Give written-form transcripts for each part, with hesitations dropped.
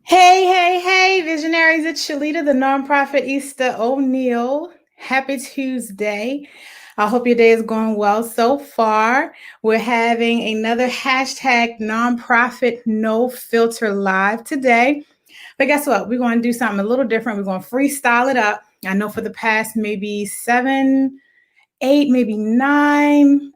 Hey, visionaries. It's Shalita, the nonprofit Easter O'Neill. Happy Tuesday. I hope your day is going well so far. We're having another hashtag nonprofit no filter live today. But guess what? We're going to do something a little different. We're going to freestyle it up. I know for the past maybe 7, 8, maybe 9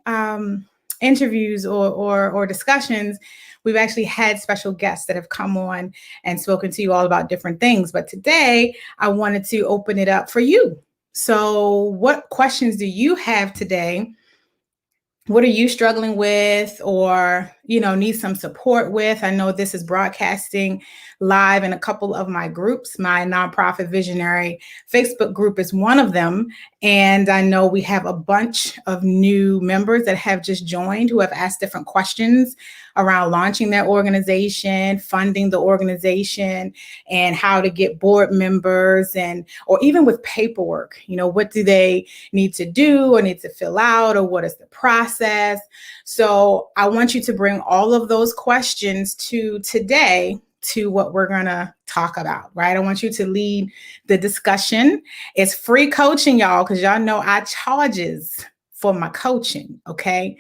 interviews or discussions, we've actually had special guests that have come on and spoken to you all about different things. But today, I wanted to open it up for you. So, what questions do you have today? What are you struggling with or, need some support with? I know this is broadcasting live in a couple of my groups. My nonprofit visionary Facebook group is one of them. And I know we have a bunch of new members that have just joined who have asked different questions around launching their organization, funding the organization, and how to get board members or even with paperwork. What do they need to do or need to fill out, or what is the process? So I want you to bring all of those questions to today to what we're going to talk about, right? I want you to lead the discussion. It's free coaching, y'all, because y'all know I charges for my coaching, okay?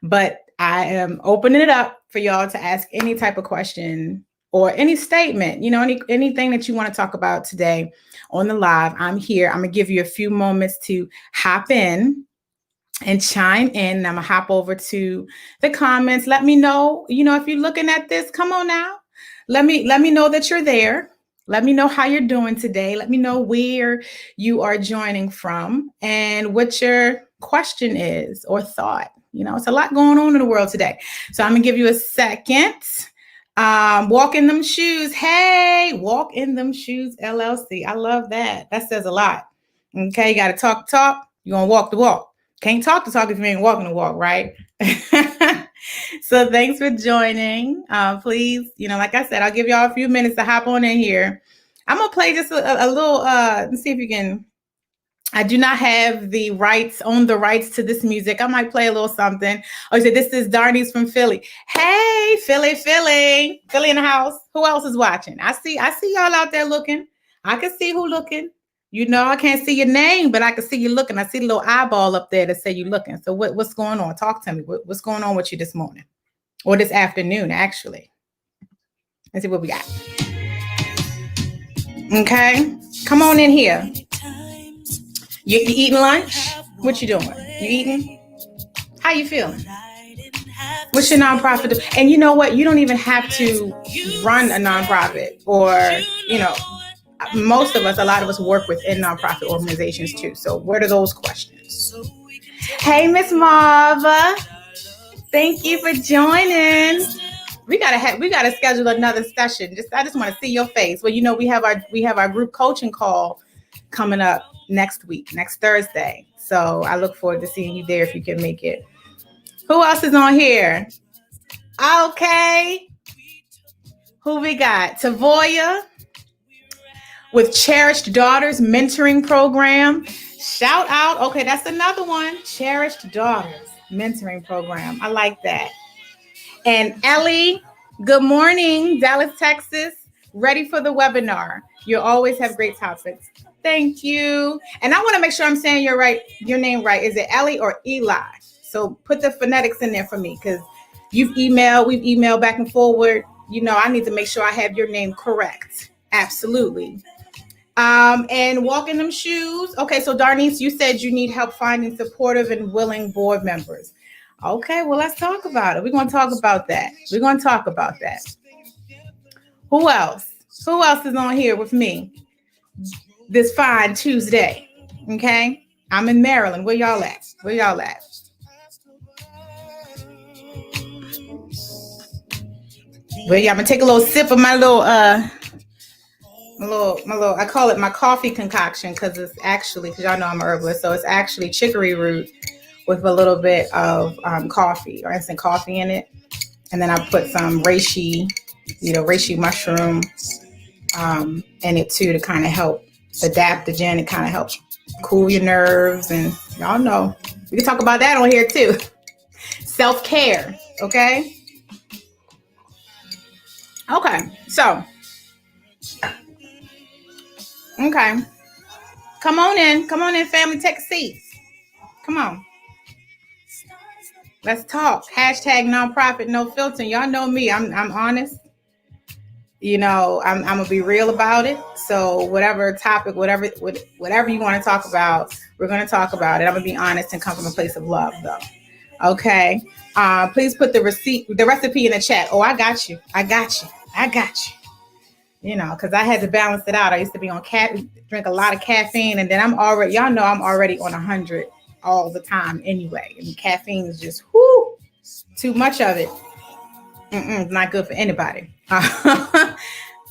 But I am opening it up for y'all to ask any type of question or any statement, anything that you want to talk about today on the live. I'm here. I'm going to give you a few moments to hop in and chime in. I'm going to hop over to the comments. Let me know, if you're looking at this, come on now. Let me know that you're there. Let me know how you're doing today. Let me know where you are joining from and what your question is or thought. It's a lot going on in the world today. So I'm going to give you a second. Walk in them shoes. Hey, walk in them shoes, LLC. I love that. That says a lot. Okay, you got to talk the talk. You're going to walk the walk. Can't talk the talk if you ain't walking the walk, right? So thanks for joining. Please, like I said, I'll give y'all a few minutes to hop on in here. I'm going to play just a little, let's see if you can. I do not have the rights to this music. I might play a little something. Oh, you said this is Darnice from Philly. Hey, Philly in the house. Who else is watching? I see y'all out there looking. I can see who looking. I can't see your name, but I can see you looking. I see the little eyeball up there that say you looking. So what's going on? Talk to me. What's going on with you this morning or this afternoon, actually? Let's see what we got. Okay, come on in here. You eating lunch? What you doing? You eating? How you feeling? What's your nonprofit do? And you know what? You don't even have to run a nonprofit or, most of us, a lot of us work within nonprofit organizations too. So what are those questions? Hey, Miss Marva. Thank you for joining. We gotta schedule another session. I just want to see your face. Well, we have our group coaching call coming up next Thursday. So I look forward to seeing you there if you can make it. Who else is on here? Okay. Who we got? Tavoya with Cherished Daughters Mentoring Program. Shout out. Okay, that's another one. Cherished Daughters Mentoring Program. I like that. And Ellie, good morning, Dallas, Texas. Ready for the webinar. You always have great topics. Thank you. And I want to make sure I'm saying your name right. Is it Ellie or Eli? So put the phonetics in there for me, because we've emailed back and forward. I need to make sure I have your name correct. Absolutely. And walk in them shoes. Okay, so Darnice, you said you need help finding supportive and willing board members. Okay, well, let's talk about it. We're going to talk about that. Who else? Who else is on here with me this fine Tuesday? Okay, I'm in Maryland. Where y'all at? Well, yeah, I'm gonna take a little sip of my little I call it my coffee concoction, because y'all know I'm a herbalist, so it's actually chicory root with a little bit of coffee or instant coffee in it, and then I put some reishi mushroom in it too, to kind of help adaptogen. It kind of helps cool your nerves, and y'all know we can talk about that on here too. Self-care, okay? Okay, so Okay. Come on in. Come on in, family. Take a seat. Come on. Let's talk. Hashtag nonprofit, no filter. Y'all know me. I'm honest. I'm gonna be real about it. So whatever topic, whatever you want to talk about, we're gonna talk about it. I'm gonna be honest and come from a place of love, though. Okay. Please put the recipe in the chat. Oh, I got you. I got you. I got you. Because I had to balance it out. I used to be on drink a lot of caffeine, and then y'all know I'm already on 100 all the time anyway. And caffeine is just too much of it. Not good for anybody.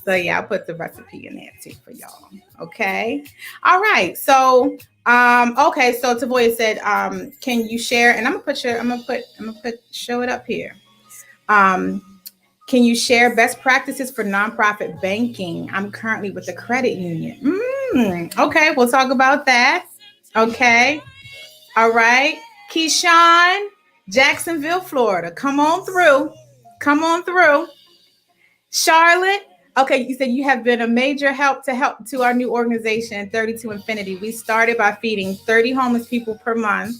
So yeah, I'll put the recipe in there too for y'all. Okay. All right. So okay. So Tavoya said, can you share? And I'm gonna show it up here. Can you share best practices for nonprofit banking? I'm currently with the credit union. Okay, we'll talk about that. Okay. All right. Keyshawn, Jacksonville, Florida. Come on through. Come on through. Charlotte. Okay, you said you have been a major help to our new organization, 32 Infinity. We started by feeding 30 homeless people per month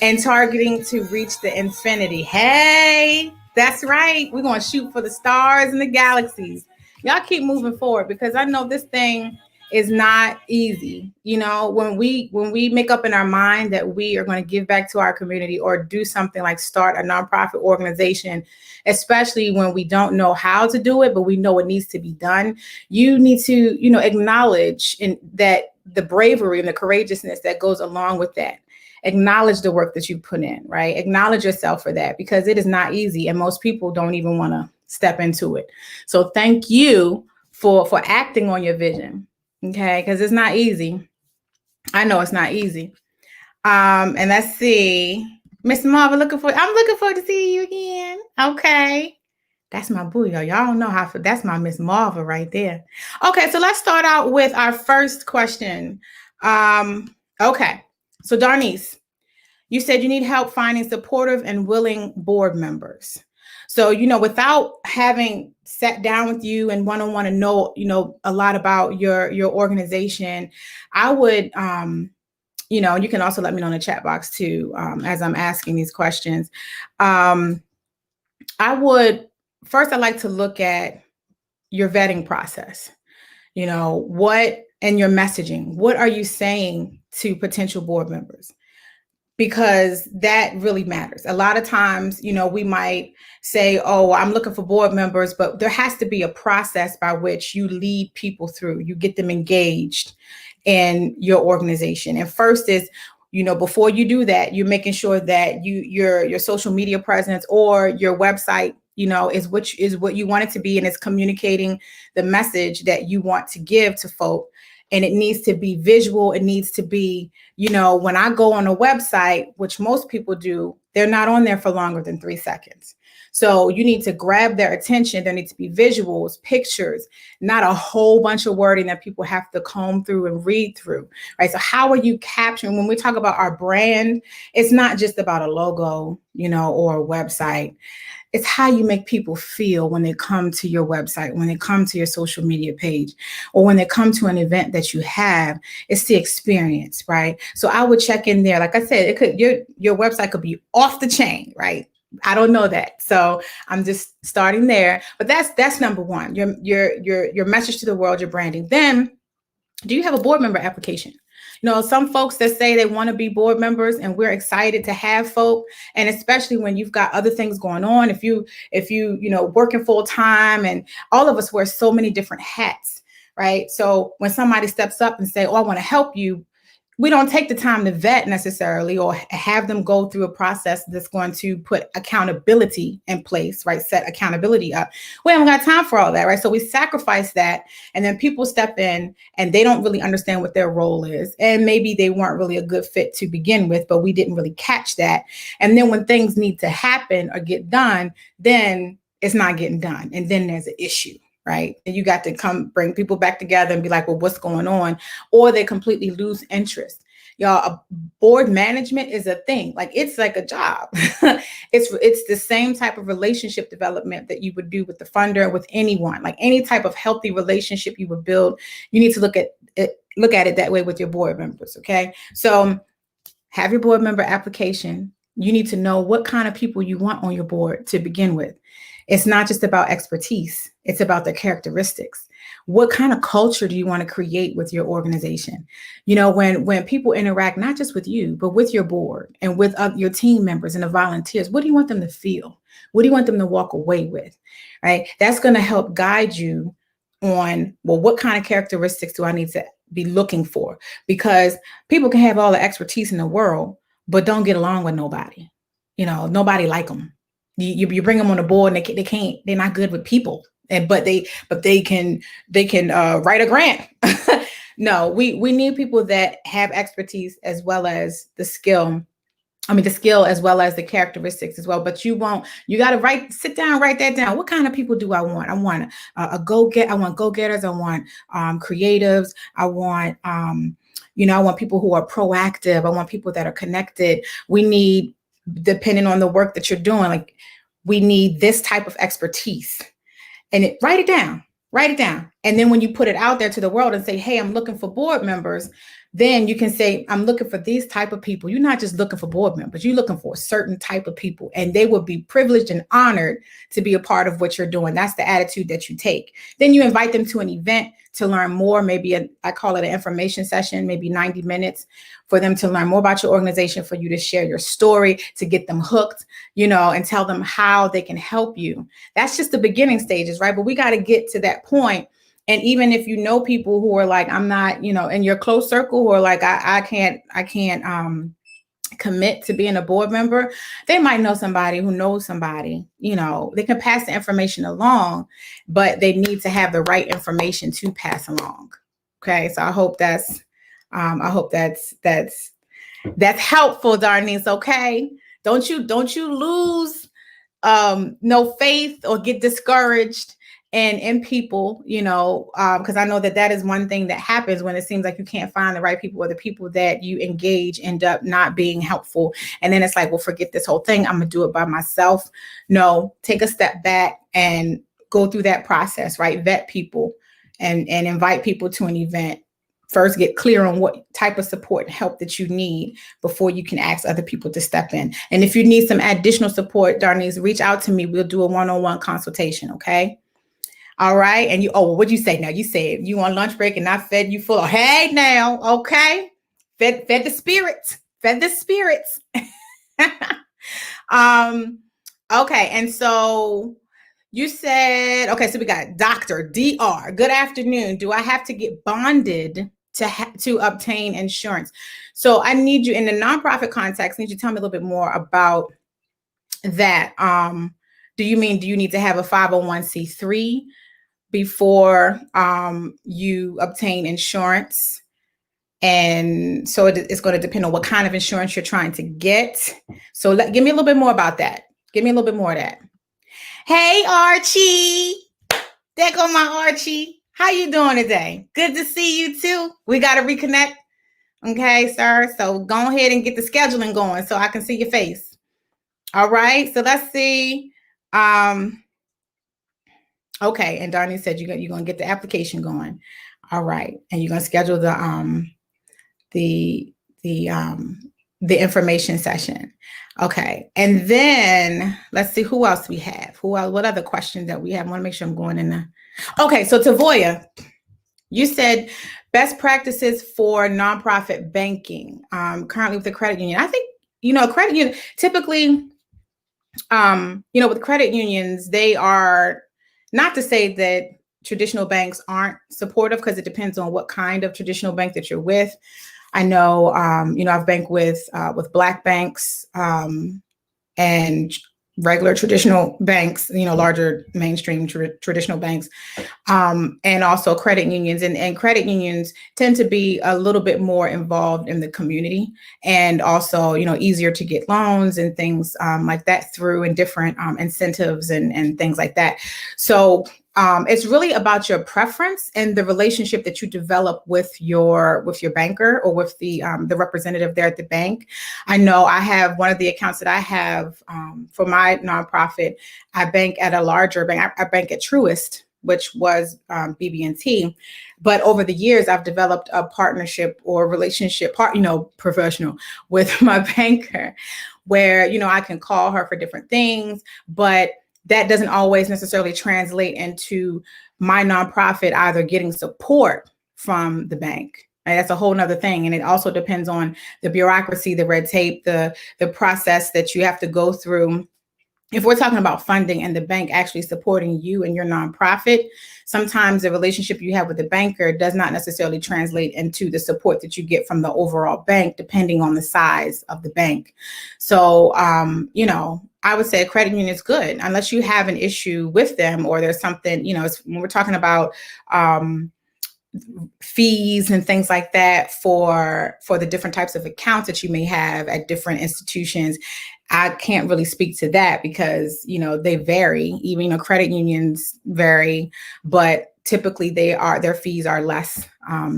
and targeting to reach the infinity. Hey, that's right. We're going to shoot for the stars and the galaxies. Y'all keep moving forward because I know this thing is not easy. When we make up in our mind that we are going to give back to our community or do something like start a nonprofit organization, especially when we don't know how to do it, but we know it needs to be done, you need to, acknowledge that the bravery and the courageousness that goes along with that. Acknowledge the work that you put in, right? Acknowledge yourself for that because it is not easy and most people don't even want to step into it. So thank you for acting on your vision, okay? Because it's not easy. I know it's not easy. And let's see. Miss Marva, I'm looking forward to seeing you again. Okay. That's my boo, y'all. Y'all don't know that's my Miss Marva right there. Okay, so let's start out with our first question. Okay. So Darnice, you said you need help finding supportive and willing board members. So, without having sat down with you and one-on-one and know, a lot about your organization, I would, you can also let me know in the chat box too, as I'm asking these questions. I'd like to look at your vetting process. What and your messaging. What are you saying to potential board members? Because that really matters. A lot of times, we might say, oh, I'm looking for board members, but there has to be a process by which you lead people through. You get them engaged in your organization. And first is, before you do that, you're making sure that your social media presence or your website, is what you want it to be. And it's communicating the message that you want to give to folk. And it needs to be visual. It needs to be, when I go on a website, which most people do, they're not on there for longer than 3 seconds. So you need to grab their attention. There need to be visuals, pictures, not a whole bunch of wording that people have to comb through and read through, right? So how are you capturing, when we talk about our brand, it's not just about a logo, or a website. It's how you make people feel when they come to your website, when they come to your social media page, or when they come to an event that you have. It's the experience, right? So I would check in there. Like I said, your website could be off the chain, right? I don't know that. So I'm just starting there. But that's number one. Your message to the world, your branding. Then, do you have a board member application? Some folks that say they want to be board members, and we're excited to have folk. And especially when you've got other things going on, if you working full time, and all of us wear so many different hats, right? So when somebody steps up and say, oh, I want to help you, we don't take the time to vet necessarily or have them go through a process that's going to put accountability in place, right? Set accountability up. We haven't got time for all that, right? So we sacrifice that, and then people step in and they don't really understand what their role is. And maybe they weren't really a good fit to begin with, but we didn't really catch that. And then when things need to happen or get done, then it's not getting done. And then there's an issue. Right. And you got to bring people back together and be like, well, what's going on? Or they completely lose interest. Y'all, board management is a thing. Like, it's like a job. It's the same type of relationship development that you would do with the funder, with anyone. Like, any type of healthy relationship you would build, you need to look at it that way with your board members. Okay, so have your board member application. You need to know what kind of people you want on your board to begin with. It's not just about expertise. It's about their characteristics. What kind of culture do you want to create with your organization? You know, when people interact, not just with you, but with your board and with your team members and the volunteers, what do you want them to feel? What do you want them to walk away with? Right? That's going to help guide you on, well, what kind of characteristics do I need to be looking for? Because people can have all the expertise in the world, but don't get along with nobody. You know, nobody like them. You bring them on the board and they're not good with people. But they can write a grant. No, we need people that have expertise as well as the skill. The skill as well as the characteristics as well. But you got to sit down, write that down. What kind of people do I want? I want I want go-getters. I want creatives. I want I want people who are proactive. I want people that are connected. We need, depending on the work that you're doing, like, we need this type of expertise. And write it down. And then when you put it out there to the world and say, hey, I'm looking for board members, then you can say, I'm looking for these type of people. You're not just looking for board members. You're looking for a certain type of people, and they will be privileged and honored to be a part of what you're doing. That's the attitude that you take. Then you invite them to an event to learn more, maybe I call it an information session, maybe 90 minutes for them to learn more about your organization, for you to share your story, to get them hooked, and tell them how they can help you. That's just the beginning stages, right? But we got to get to that point. And even if you know people who are like, I'm not, in your close circle, who are like, I can't commit to being a board member, they might know somebody who knows somebody. They can pass the information along, but they need to have the right information to pass along. Okay, so I hope that's helpful, Darnice. Okay, don't you lose no faith or get discouraged in people, because I know that is one thing that happens when it seems like you can't find the right people, or the people that you engage end up not being helpful. And then it's like, well, forget this whole thing. I'm going to do it by myself. No, take a step back and go through that process, right? Vet people and invite people to an event. First, get clear on what type of support and help that you need before you can ask other people to step in. And if you need some additional support, Darnice, reach out to me. We'll do a one-on-one consultation. Okay. All right. And what'd you say now? You said you on lunch break and I fed you full of, hey now. Okay. Fed the spirits. Okay. And so you said, okay, so we got Dr. DR. Good afternoon. Do I have to get bonded to obtain insurance? So I need you, in the nonprofit context, need you to tell me a little bit more about that. Do you need to have a 501c3 before you obtain insurance? And so it's going to depend on what kind of insurance you're trying to get. So give me a little bit more about that. Give me a little bit more of that. Hey, Archie. There go my Archie. How you doing today? Good to see you too. We got to reconnect. Okay, sir. So go ahead and get the scheduling going so I can see your face. All right. So let's see. Okay. And Darnie said you're going to get the application going. All right. And you're going to schedule the information session. Okay. And then let's see who else we have. What other questions that we have? I want to make sure I'm going in there. Okay. So Tavoya, you said best practices for nonprofit banking, currently with the credit union. I think, credit union typically, with credit unions, they are, not to say that traditional banks aren't supportive, because it depends on what kind of traditional bank that you're with. I know, I've banked with Black banks and regular traditional banks, larger mainstream traditional banks, and also credit unions. And credit unions tend to be a little bit more involved in the community, and also, easier to get loans and things like that through, and different incentives and things like that. So it's really about your preference and the relationship that you develop with your banker or with the representative there at the bank. I know I have one of the accounts that I have for my nonprofit. I bank at a larger bank. I bank at Truist, which was BB&T. But over the years, I've developed a partnership or relationship, professional with my banker, where I can call her for different things, but that doesn't always necessarily translate into my nonprofit either getting support from the bank. And that's a whole nother thing. And it also depends on the bureaucracy, the red tape, the process that you have to go through. If we're talking about funding and the bank actually supporting you and your nonprofit, sometimes the relationship you have with the banker does not necessarily translate into the support that you get from the overall bank, depending on the size of the bank. So, I would say a credit union is good unless you have an issue with them or there's something, when we're talking about fees and things like that for the different types of accounts that you may have at different institutions. I can't really speak to that because, they vary. Even, credit unions vary, but typically their fees are less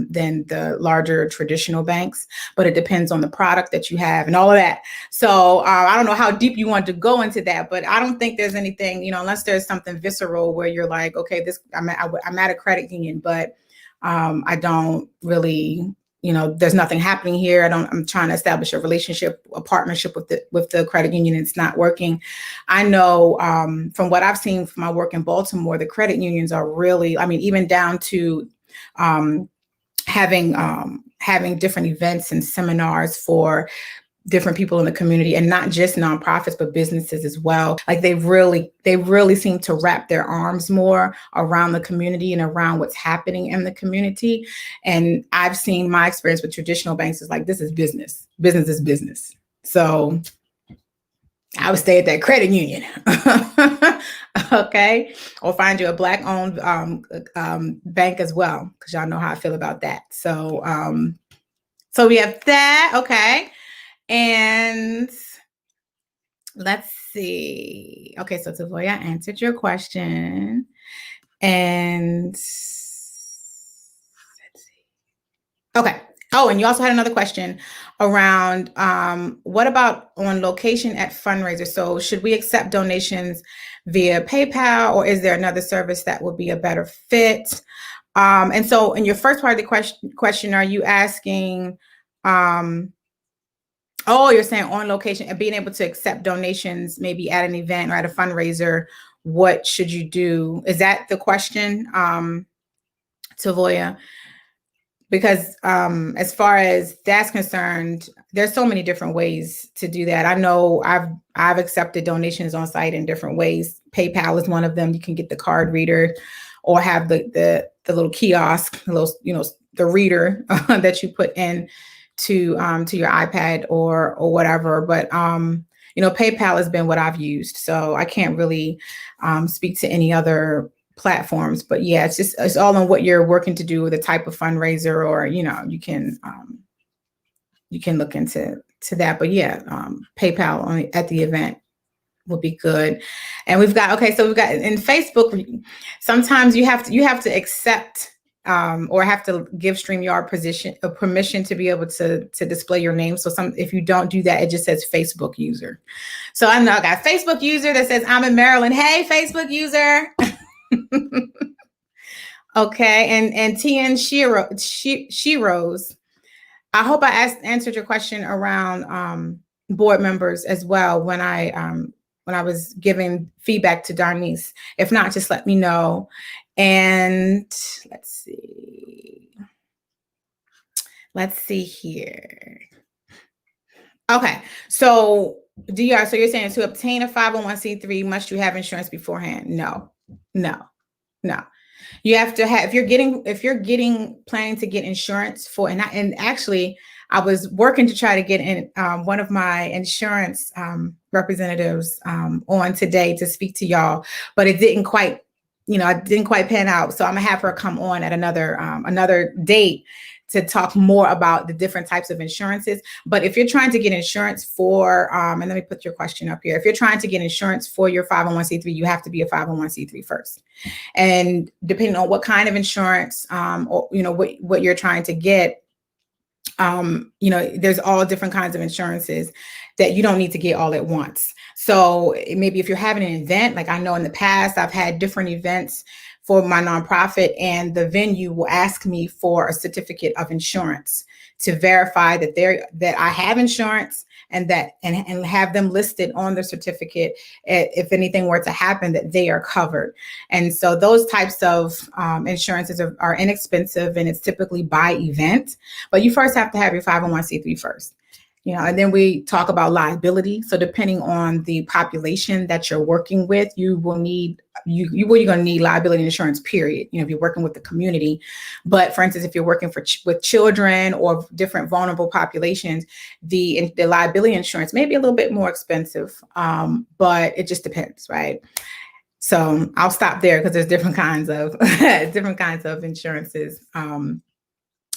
than the larger traditional banks, but it depends on the product that you have and all of that. So I don't know how deep you want to go into that, but I don't think there's anything, unless there's something visceral where you're like, okay, I'm at a credit union, but I don't really, there's nothing happening here. I'm trying to establish a partnership with the credit union. It's not working. I know from what I've seen from my work in Baltimore, the credit unions are really, even down to having different events and seminars for different people in the community, and not just nonprofits, but businesses as well. Like they really seem to wrap their arms more around the community and around what's happening in the community. And I've seen my experience with traditional banks is like, this is business. Business is business. So I would stay at that credit union. Okay. Or find you a Black-owned bank as well, because y'all know how I feel about that. So we have that. Okay. And let's see. Okay, so Tavoya answered your question. And let's see. Okay. Oh, and you also had another question around what about on location at fundraisers? So should we accept donations via PayPal, or is there another service that would be a better fit? And so in your first part of the question, are you asking you're saying on location and being able to accept donations, maybe at an event or at a fundraiser, what should you do? Is that the question, Tavoya? Because as far as that's concerned, there's so many different ways to do that. I know I've accepted donations on site in different ways. PayPal is one of them. You can get the card reader or have the little kiosk, the reader that you put in to your iPad or whatever. But PayPal has been what I've used, so I can't really speak to any other platforms. But yeah, it's all on what you're working to do with the type of fundraiser, or you can look into that. But yeah, PayPal at the event would be good. And we've got in Facebook, sometimes you have to accept or have to give StreamYard permission to be able to display your name. So if you don't do that, it just says Facebook user. So I know I got Facebook user that says I'm in Maryland. Hey, Facebook user. Okay, and TN Shiros. I hope I answered your question around board members as well when I was giving feedback to Darnice. If not, just let me know. And let's see here. Okay, so DR, so you're saying to obtain a 501c3, must you have insurance beforehand? No. You have to have, if you're planning to get insurance for, and actually I was working to try to get in one of my insurance representatives on today to speak to y'all, but it didn't quite pan out. So I'm gonna have her come on at another date to talk more about the different types of insurances. But if you're trying to get insurance for, and let me put your question up here. If you're trying to get insurance for your 501c3, you have to be a 501c3 first. And depending on what kind of insurance, or, what you're trying to get, there's all different kinds of insurances that you don't need to get all at once. So maybe if you're having an event, like I know in the past, I've had different events for my nonprofit, and the venue will ask me for a certificate of insurance to verify that I have insurance, and have them listed on the certificate if anything were to happen, that they are covered. And so those types of insurances are inexpensive, and it's typically by event, but you first have to have your 501c3 first. And then we talk about liability. So depending on the population that you're working with, you're going to need liability insurance, period. If you're working with the community. But for instance, if you're working with children or different vulnerable populations, the liability insurance may be a little bit more expensive, but it just depends, right? So I'll stop there because there's different kinds of insurances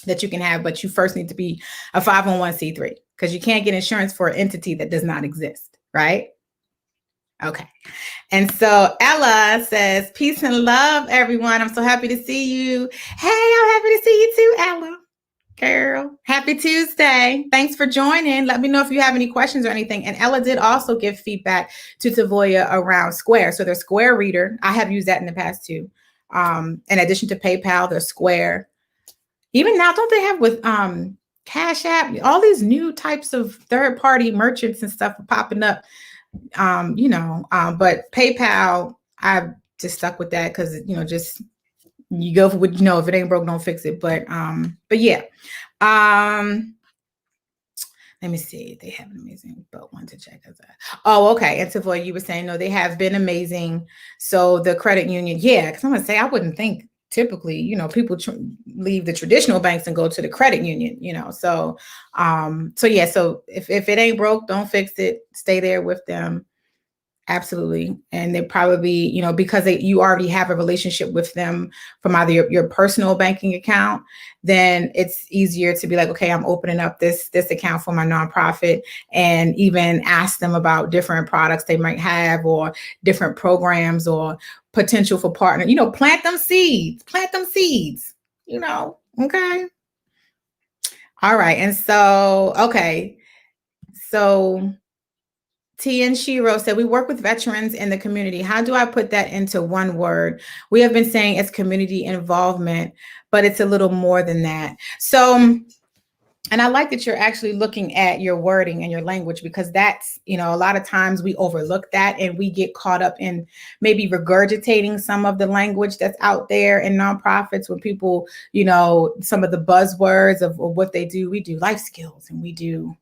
that you can have, but you first need to be a 501c3 because you can't get insurance for an entity that does not exist, right? Okay. And so Ella says, peace and love, everyone. I'm so happy to see you. Hey, I'm happy to see you too, Ella. Girl, happy Tuesday. Thanks for joining. Let me know if you have any questions or anything. And Ella did also give feedback to Tavoya around Square. So there's Square Reader. I have used that in the past too. In addition to PayPal, there's Square. Even now, don't they have with Cash App, all these new types of third-party merchants and stuff are popping up, but PayPal, I've just stuck with that because, just you go for what, if it ain't broke, don't fix it. But yeah. Let me see. They have an amazing, but one to check us out. Oh, okay. And Tavoy, you were saying, no, they have been amazing. So the credit union, yeah, because I'm going to say, I wouldn't think typically, people leave the traditional banks and go to the credit union, so yeah. So if it ain't broke, don't fix it. Stay there with them. Absolutely. And they probably, because you already have a relationship with them from either your personal banking account, then it's easier to be like, okay, I'm opening up this account for my nonprofit, and even ask them about different products they might have or different programs or potential for partner, plant them seeds, okay. All right. And so, okay. So T.N. Shiro said, we work with veterans in the community. How do I put that into one word? We have been saying it's community involvement, but it's a little more than that. So, and I like that you're actually looking at your wording and your language, because that's, a lot of times we overlook that and we get caught up in maybe regurgitating some of the language that's out there in nonprofits when people, some of the buzzwords of what they do. We do life skills, and we do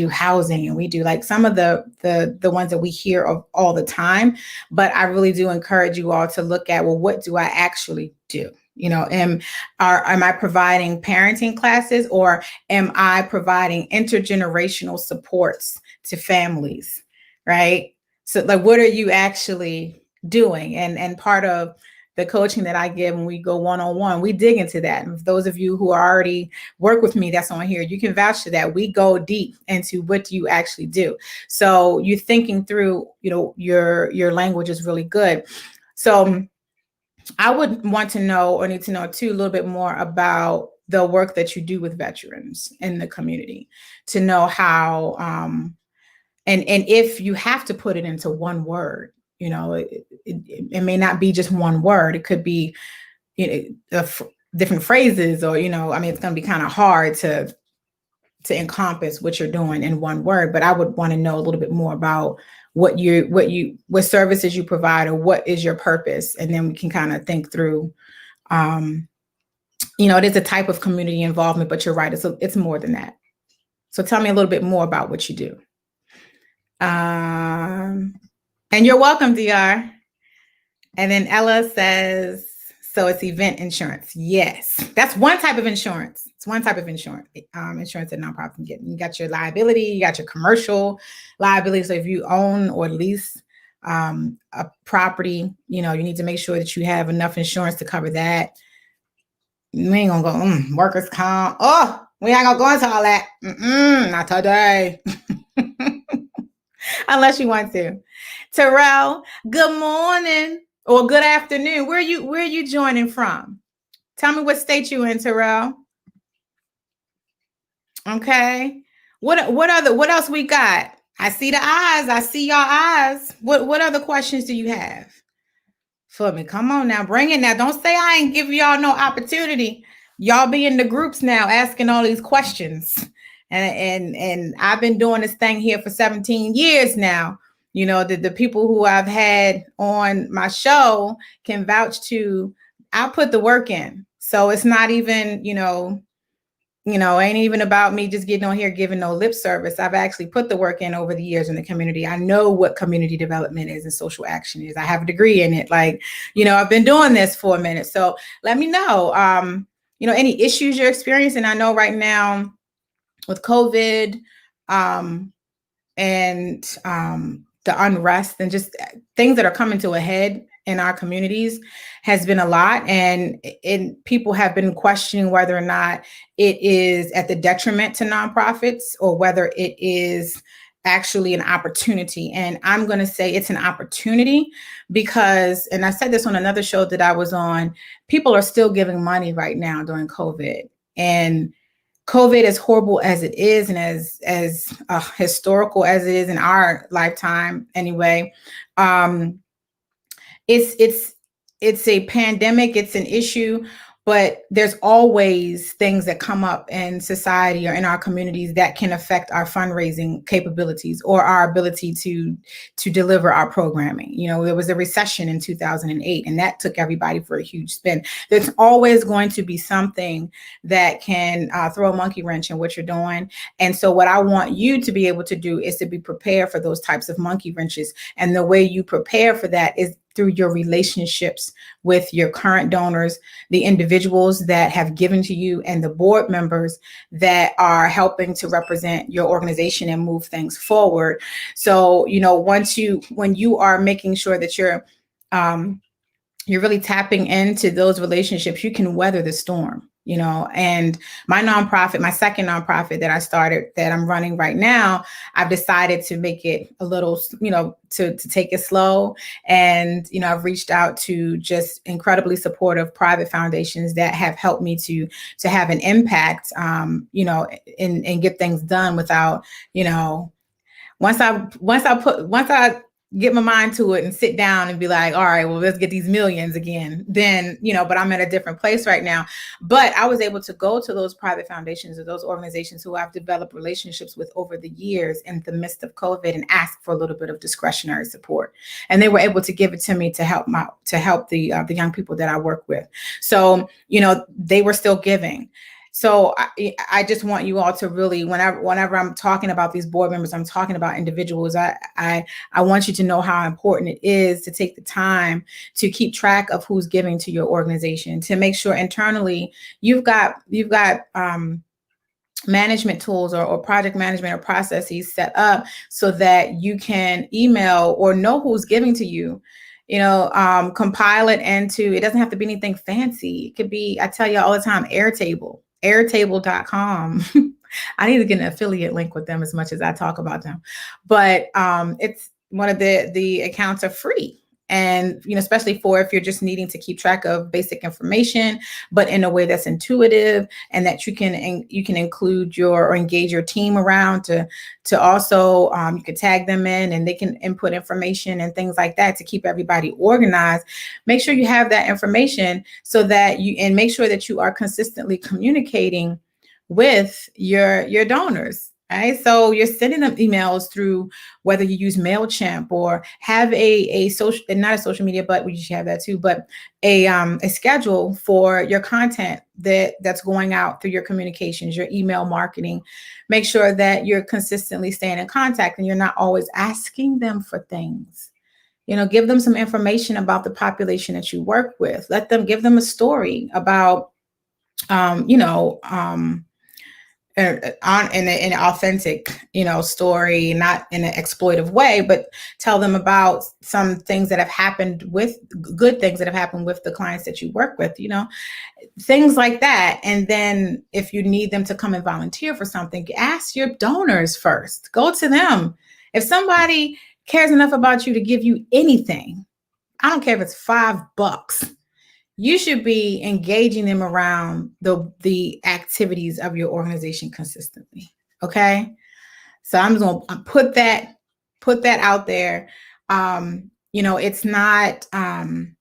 housing, and we do like some of the ones that we hear of all the time. But I really do encourage you all to look at, well, what do I actually do? Am I providing parenting classes, or am I providing intergenerational supports to families, right? So like, what are you actually doing? And part of the coaching that I give when we go one-on-one, we dig into that. And for those of you who already work with me that's on here, you can vouch to that. We go deep into what do you actually do. So you're thinking through, your language is really good. So I would want to know, or need to know too, a little bit more about the work that you do with veterans in the community, to know how, and if you have to put it into one word, it may not be just one word. It could be, different phrases, or, it's going to be kind of hard to encompass what you're doing in one word. But I would want to know a little bit more about what services you provide, or what is your purpose. And then we can kind of think through, it is a type of community involvement, but you're right. It's more than that. So tell me a little bit more about what you do. And you're welcome, DR. And then Ella says, so it's event insurance. Yes, that's one type of insurance. It's one type of insurance, insurance that nonprofits can get. You got your liability, you got your commercial liability. So if you own or lease a property, you need to make sure that you have enough insurance to cover that. We ain't gonna go, workers' comp. Oh, we ain't gonna go into all that. Not today. Unless you want to. Terrell, good morning or good afternoon. Where are you joining from? Tell me what state you in, Terrell. Okay. What else we got? I see the eyes. I see your eyes. What other questions do you have for me? Come on now, bring it now. Don't say I ain't giving y'all no opportunity. Y'all be in the groups now asking all these questions. And I've been doing this thing here for 17 years now. You know, the people who I've had on my show can vouch to I put the work in. So it's not even, ain't even about me just getting on here giving no lip service. I've actually put the work in over the years in the community. I know what community development is and social action is. I have a degree in it. Like, I've been doing this for a minute. So let me know, any issues you're experiencing. I know right now with COVID, and the unrest and just things that are coming to a head in our communities has been a lot. And people have been questioning whether or not it is at the detriment to nonprofits or whether it is actually an opportunity. And I'm going to say it's an opportunity because, and I said this on another show that I was on, people are still giving money right now during COVID. And COVID, as horrible as it is, and as historical as it is in our lifetime, anyway, it's a pandemic. It's an issue, but there's always things that come up in society or in our communities that can affect our fundraising capabilities or our ability to deliver our programming. There was a recession in 2008, and that took everybody for a huge spin. There's always going to be something that can throw a monkey wrench in what you're doing. And so what I want you to be able to do is to be prepared for those types of monkey wrenches. And the way you prepare for that is through your relationships with your current donors, the individuals that have given to you, and the board members that are helping to represent your organization and move things forward. So, when you are making sure that you're really tapping into those relationships, you can weather the storm. And my second nonprofit that I started, that I'm running right now, I've decided to make it a little, to take it slow. And, I've reached out to just incredibly supportive private foundations that have helped me to have an impact, and get things done without, once I get my mind to it and sit down and be like, all right, well, let's get these millions again, then, but I'm at a different place right now. But I was able to go to those private foundations or those organizations who I've developed relationships with over the years in the midst of COVID and ask for a little bit of discretionary support. And they were able to give it to me to help the young people that I work with. So, they were still giving. So I just want you all to really, whenever I'm talking about these board members, I'm talking about individuals. I want you to know how important it is to take the time to keep track of who's giving to your organization, to make sure internally you've got management tools or project management or processes set up so that you can email or know who's giving to you. Compile it into, it doesn't have to be anything fancy. It could be, I tell you all the time, airtable.com. I need to get an affiliate link with them as much as I talk about them. But it's one of the accounts are free. And, especially for if you're just needing to keep track of basic information, but in a way that's intuitive and that you can include or engage your team around to also, you could tag them in and they can input information and things like that to keep everybody organized. Make sure you have that information so that and make sure that you are consistently communicating with your donors. Right. So you're sending them emails through whether you use MailChimp or have a social, not a social media, but we should have that too, but a schedule for your content that's going out through your communications, your email marketing. Make sure that you're consistently staying in contact and you're not always asking them for things. Give them some information about the population that you work with. Give them a story about, in an authentic, story, not in an exploitive way, but tell them about some things that have happened with good things that have happened with the clients that you work with, things like that. And then if you need them to come and volunteer for something, ask your donors first. Go to them. If somebody cares enough about you to give you anything, I don't care if it's $5, you should be engaging them around the activities of your organization consistently. Okay. So I'm just going to put that out there. It's not, and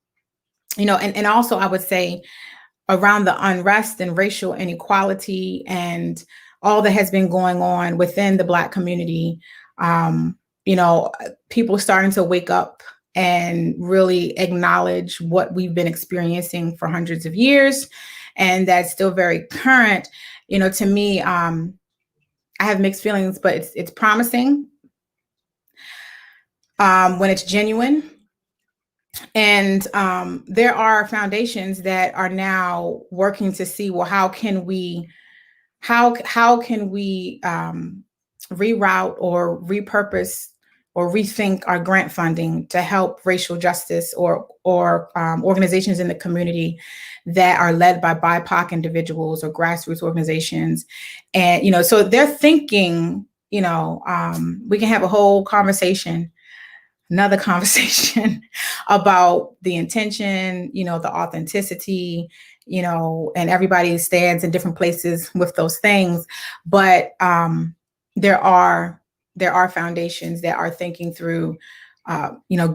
also I would say around the unrest and racial inequality and all that has been going on within the Black community, people starting to wake up and really acknowledge what we've been experiencing for hundreds of years. And that's still very current. To me, I have mixed feelings, but it's promising when it's genuine. And there are foundations that are now working to see, well, how can we reroute or repurpose or rethink our grant funding to help racial justice or organizations in the community that are led by BIPOC individuals or grassroots organizations. And, so they're thinking, we can have a whole conversation, another conversation about the intention, the authenticity, and everybody stands in different places with those things. But there are foundations that are thinking through,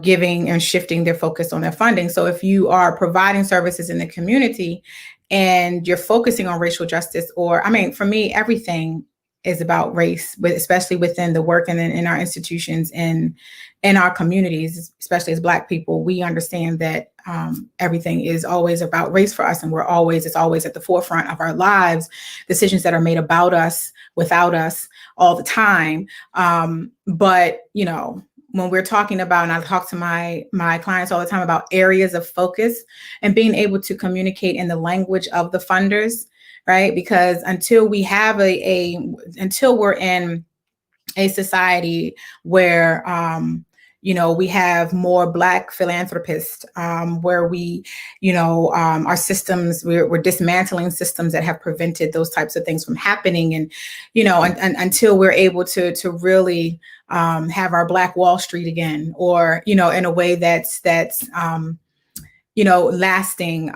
giving and shifting their focus on their funding. So if you are providing services in the community and you're focusing on racial justice, for me, everything is about race, but especially within the work and in our institutions and in our communities, especially as Black people, we understand that everything is always about race for us. And it's always at the forefront of our lives, decisions that are made about us, without us, all the time. But, when we're talking about, and I talk to my clients all the time about areas of focus and being able to communicate in the language of the funders, right? Because until we have until we're in a society where, we have more Black philanthropists, where we, our systems, we're dismantling systems that have prevented those types of things from happening. And, until we're able to really have our Black Wall Street again, or, in a way that's lasting.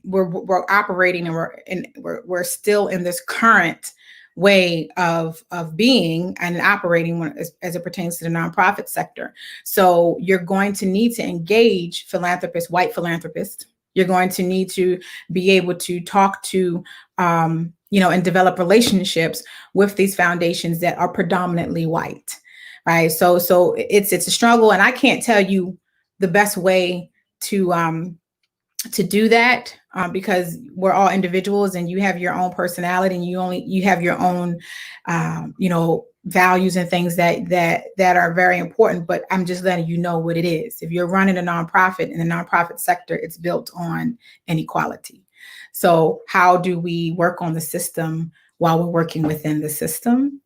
We're operating and we're still in this current way of being and operating as it pertains to the nonprofit sector. So you're going to need to engage philanthropists, white philanthropists. You're going to need to be able to talk to, and develop relationships with these foundations that are predominantly white, right? So it's a struggle, and I can't tell you the best way to do that, because we're all individuals and you have your own personality and you have your own, values and things that are very important. But I'm just letting you know what it is. If you're running a nonprofit in the nonprofit sector, it's built on inequality. So how do we work on the system while we're working within the system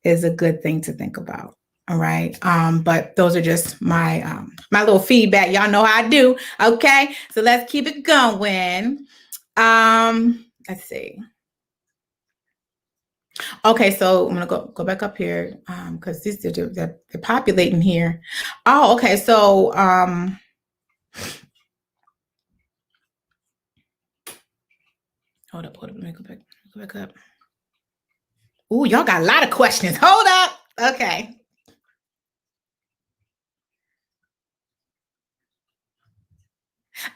is a good thing to think about. All right. But those are just my my little feedback. Y'all know how I do. Okay. So let's keep it going. Let's see. Okay, so I'm gonna go back up here because they're populating here. Oh, okay. So hold up. Let me go back up. Ooh, y'all got a lot of questions. Hold up. Okay.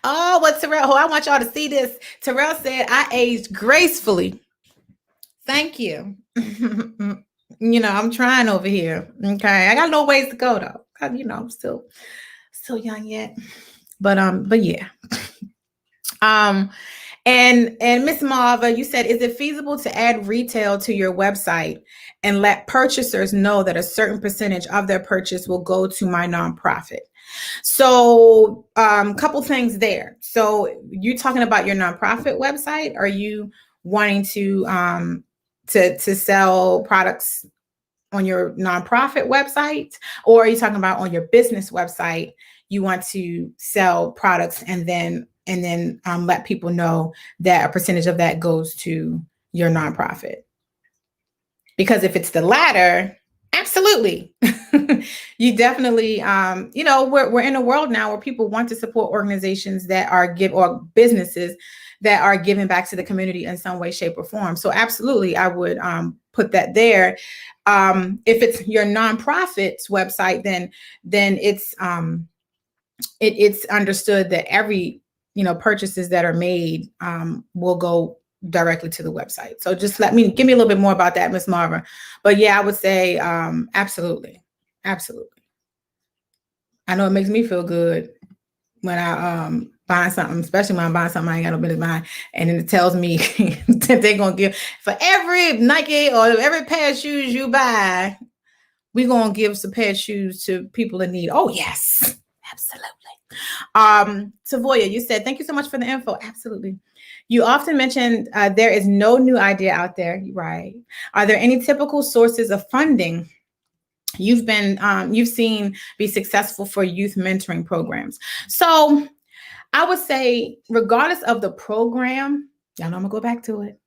Oh, what Terrell? Oh, I want y'all to see this. Terrell said, I aged gracefully. Thank you. I'm trying over here. Okay. I got no ways to go though. I'm still young yet. But yeah. And Miss Marva, you said, is it feasible to add retail to your website and let purchasers know that a certain percentage of their purchase will go to my nonprofit? So couple things there. So you talking about your nonprofit website? Are you wanting to to sell products on your nonprofit website, or are you talking about on your business website? You want to sell products and then let people know that a percentage of that goes to your nonprofit. Because if it's the latter, absolutely. You definitely, we're in a world now where people want to support organizations that are or businesses that are giving back to the community in some way, shape, or form. So absolutely, I would put that there. If it's your nonprofit's website, then it's understood that every purchases that are made will go directly to the website. So just give me a little bit more about that, Ms. Marva. But yeah, I would say absolutely. I know it makes me feel good when I buy something, especially when I'm buying something I ain't got no business buying, and then it tells me that they're gonna give for every Nike or every pair of shoes you buy, we're gonna give some pair of shoes to people in need. Oh yes, absolutely. Savoya, you said, thank you so much for the info. Absolutely. You often mentioned there is no new idea out there, right? Are there any typical sources of funding you've seen be successful for youth mentoring programs? So I would say, regardless of the program, y'all know I'm gonna go back to it.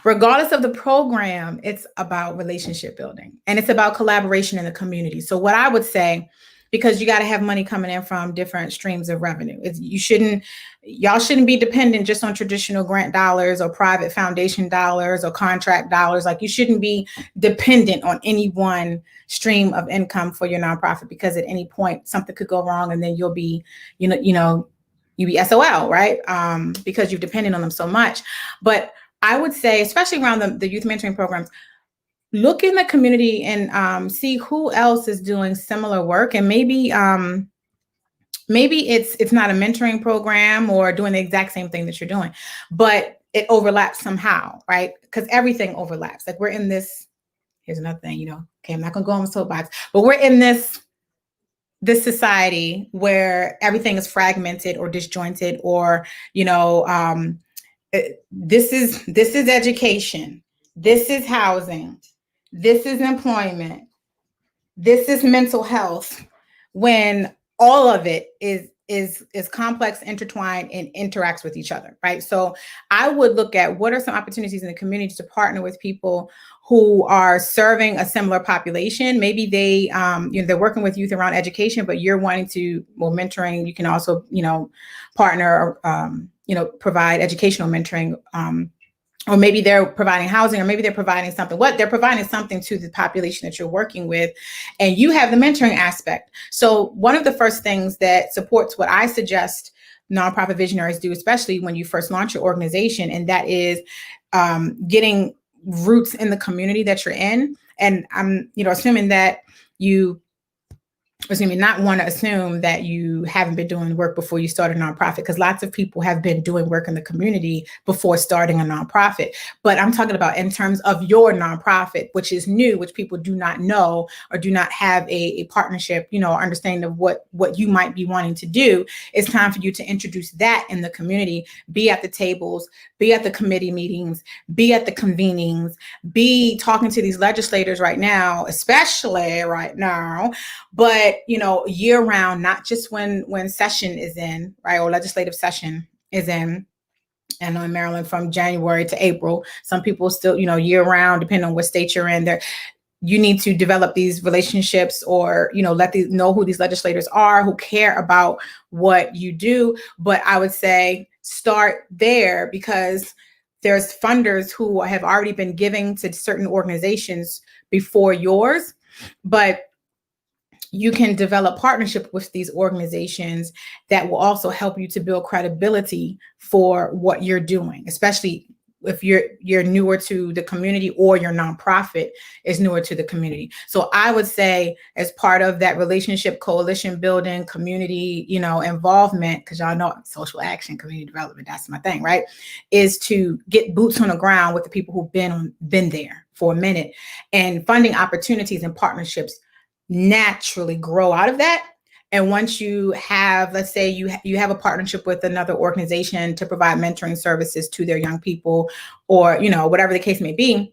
Regardless of the program, it's about relationship building and it's about collaboration in the community. So what I would say, because you got to have money coming in from different streams of revenue, y'all shouldn't be dependent just on traditional grant dollars or private foundation dollars or contract dollars. Like, you shouldn't be dependent on any one stream of income for your nonprofit, because at any point something could go wrong and then you'll be, you be SOL, right? Because you've depended on them so much. But I would say, especially around the youth mentoring programs, look in the community and see who else is doing similar work. And maybe it's not a mentoring program or doing the exact same thing that you're doing, but it overlaps somehow, right? Because everything overlaps. Like, we're in this, here's another thing, okay, I'm not gonna go on the soapbox, but we're in this society where everything is fragmented or disjointed, or this is education, this is housing, this is employment, this is mental health, when all of it is complex, intertwined, and interacts with each other, right? So I would look at what are some opportunities in the community to partner with people who are serving a similar population. Maybe they, they're working with youth around education, but you're wanting to, mentoring. You can also, partner, provide educational mentoring. Or maybe they're providing housing, or maybe they're providing something. They're providing something to the population that you're working with, and you have the mentoring aspect. So one of the first things that supports what I suggest nonprofit visionaries do, especially when you first launch your organization, and that is getting roots in the community that you're in. And I'm, assuming that not want to assume that you haven't been doing work before you start a nonprofit, because lots of people have been doing work in the community before starting a nonprofit. But I'm talking about in terms of your nonprofit, which is new, which people do not know or do not have a partnership, understanding of what you might be wanting to do. It's time for you to introduce that in the community, be at the tables, be at the committee meetings, be at the convenings, be talking to these legislators right now, especially right now, but year round, not just when session is in, right, or legislative session is in. And in Maryland, from January to April, some people still, year round, depending on what state you're in, there, you need to develop these relationships, or, let these know who these legislators are, who care about what you do. But I would say start there, because there's funders who have already been giving to certain organizations before yours, but you can develop partnership with these organizations that will also help you to build credibility for what you're doing, especially if you're newer to the community, or your nonprofit is newer to the community. So I would say, as part of that relationship, coalition building, community, involvement, because y'all know social action, community development, that's my thing, right? Is to get boots on the ground with the people who've been there for a minute, and funding opportunities and partnerships naturally grow out of that. And once you have, let's say you have a partnership with another organization to provide mentoring services to their young people, or, whatever the case may be,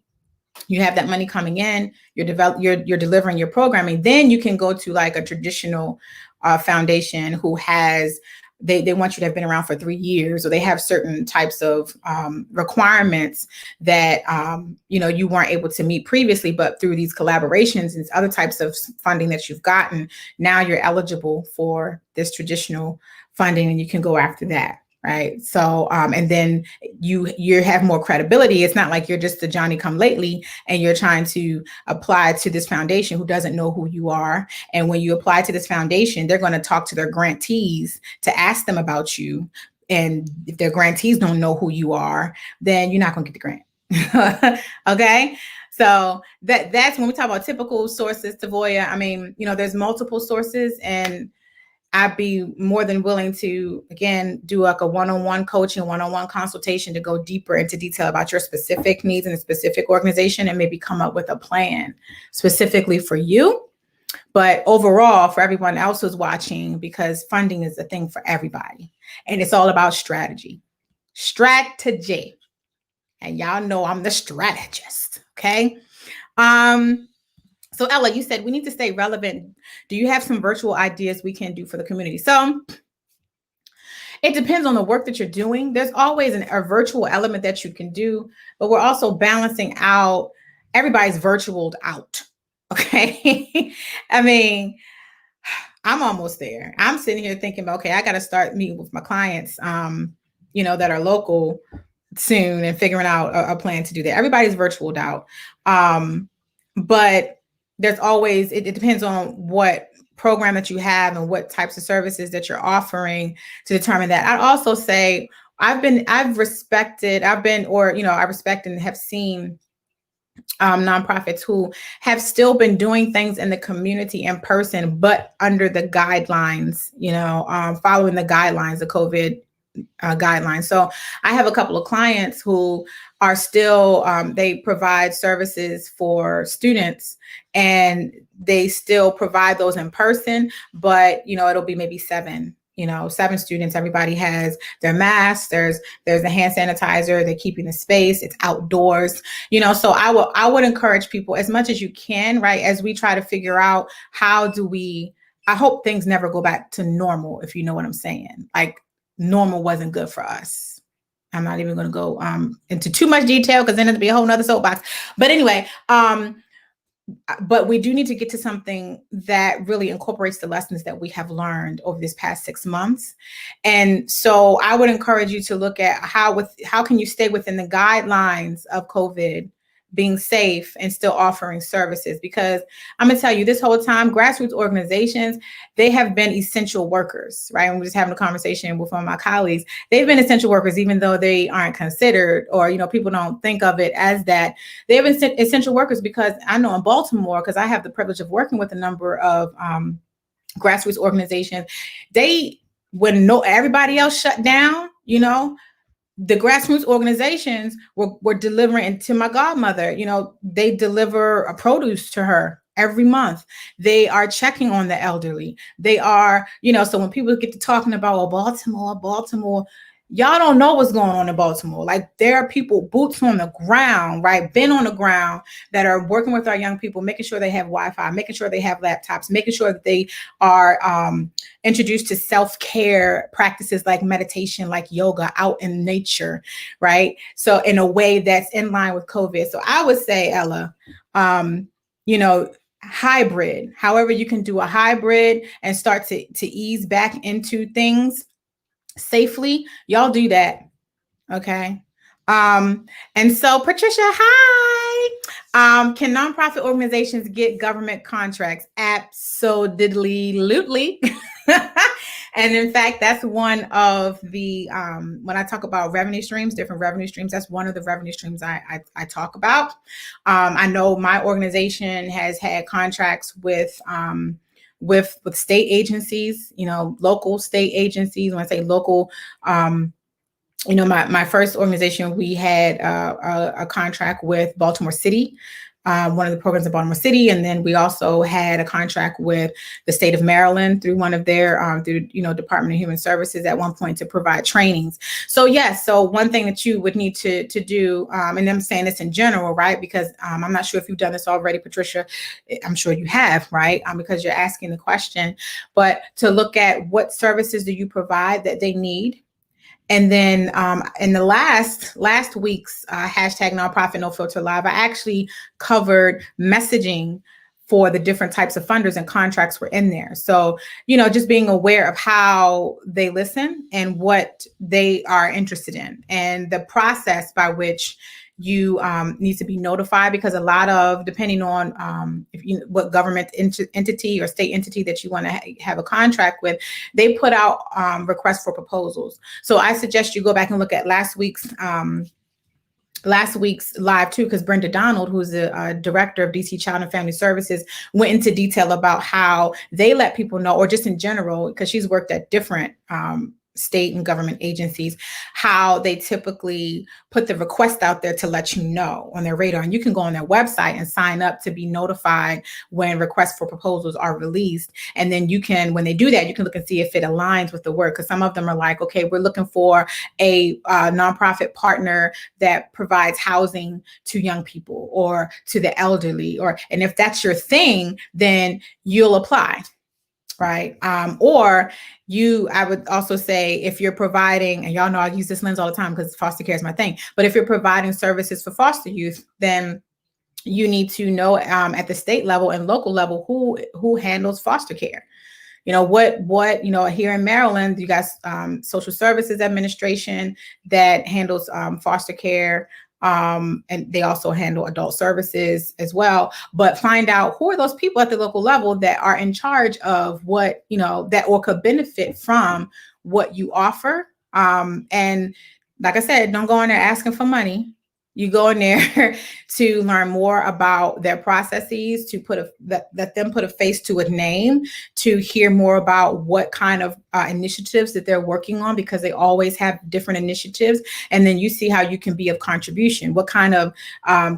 You have that money coming in, you're delivering your programming. Then you can go to like a traditional foundation who has, they want you to have been around for 3 years, or they have certain types of requirements that you weren't able to meet previously, but through these collaborations and other types of funding that you've gotten, now you're eligible for this traditional funding, and you can go after that. Right. So, and then you have more credibility. It's not like you're just the Johnny come lately and you're trying to apply to this foundation who doesn't know who you are. And when you apply to this foundation, they're going to talk to their grantees to ask them about you. And if their grantees don't know who you are, then you're not going to get the grant. Okay. So that's when we talk about typical sources, Tavoya. I mean, there's multiple sources, and I'd be more than willing to, again, do like a one-on-one coaching, one-on-one consultation to go deeper into detail about your specific needs in a specific organization, and maybe come up with a plan specifically for you. But overall, for everyone else who's watching, because funding is a thing for everybody, and it's all about strategy. Strategy. And y'all know I'm the strategist. Okay. So Ella, you said we need to stay relevant. Do you have some virtual ideas we can do for the community? So it depends on the work that you're doing. There's always a virtual element that you can do, but we're also balancing out, everybody's virtualed out. Okay. I mean, I'm almost there. I'm sitting here thinking, okay, I got to start meeting with my clients, that are local soon, and figuring out a plan to do that. Everybody's virtualed out. But there's always, it depends on what program that you have and what types of services that you're offering to determine that. I'd also say I respect and have seen nonprofits who have still been doing things in the community in person, but under the guidelines, following the guidelines, the COVID guidelines. So I have a couple of clients who are still, they provide services for students, and they still provide those in person, but it'll be maybe 7 students. Everybody has their masks. There's the hand sanitizer. They're keeping the space. It's outdoors. So I would encourage people as much as you can, right? As we try to figure out I hope things never go back to normal, if you know what I'm saying. Like, normal wasn't good for us. I'm not even going to go into too much detail, because then it'll be a whole nother soapbox. But anyway, but we do need to get to something that really incorporates the lessons that we have learned over this past 6 months. And so I would encourage you to look at how can you stay within the guidelines of COVID, being safe and still offering services. Because I'm going to tell you, this whole time, grassroots organizations, they have been essential workers, right? And we're just having a conversation with one of my colleagues. They've been essential workers, even though they aren't considered, or, people don't think of it as that. They've been essential workers, because I know in Baltimore, because I have the privilege of working with a number of grassroots organizations, when everybody else shut down, the grassroots organizations were delivering to my godmother. They deliver a produce to her every month. They are checking on the elderly. They are, so when people get to talking about Baltimore, y'all don't know what's going on in Baltimore. Like, there are people, boots on the ground, right? Been on the ground, that are working with our young people, making sure they have Wi-Fi, making sure they have laptops, making sure that they are introduced to self-care practices like meditation, like yoga, out in nature, right? So in a way that's in line with COVID. So I would say, Ella, hybrid, however you can do a hybrid and start to ease back into things safely, y'all do that. Okay. And so Patricia, hi. Can nonprofit organizations get government contracts? Absolutely. And in fact, that's one of the, when I talk about revenue streams, different revenue streams, that's one of the revenue streams I talk about. I know my organization has had contracts with state agencies, local state agencies. When I say local, my first organization, we had a contract with Baltimore City one of the programs in Baltimore City, and then we also had a contract with the state of Maryland through one of their through Department of Human Services at one point to provide trainings. So yes, so one thing that you would need to do, and I'm saying this in general, right? Because I'm not sure if you've done this already, Patricia. I'm sure you have, right? Because you're asking the question, but to look at what services do you provide that they need. And then in the last week's hashtag nonprofit no filter live, I actually covered messaging for the different types of funders, and contracts were in there. So, just being aware of how they listen and what they are interested in, and the process by which you need to be notified, because a lot of, depending on what government entity or state entity that you want to have a contract with, they put out requests for proposals. So I suggest you go back and look at last week's live too, because Brenda Donald, who's the director of DC Child and Family Services, went into detail about how they let people know, or just in general, because she's worked at different state and government agencies, how they typically put the request out there to let you know on their radar. And you can go on their website and sign up to be notified when requests for proposals are released. And then you can, when they do that, you can look and see if it aligns with the work. Because some of them are like, okay, we're looking for a nonprofit partner that provides housing to young people or to the elderly, and if that's your thing, then you'll apply. Right. Or I would also say, if you're providing, and y'all know I use this lens all the time because foster care is my thing, but if you're providing services for foster youth, then you need to know at the state level and local level who handles foster care. What here in Maryland, you got Social Services Administration that handles foster care. And they also handle adult services as well. But find out who are those people at the local level that are in charge of what, that or could benefit from what you offer. And like I said, don't go in there asking for money. You go in there to learn more about their processes, to let them put a face to a name, to hear more about what kind of initiatives that they're working on, because they always have different initiatives. And then you see how you can be of contribution. What kind of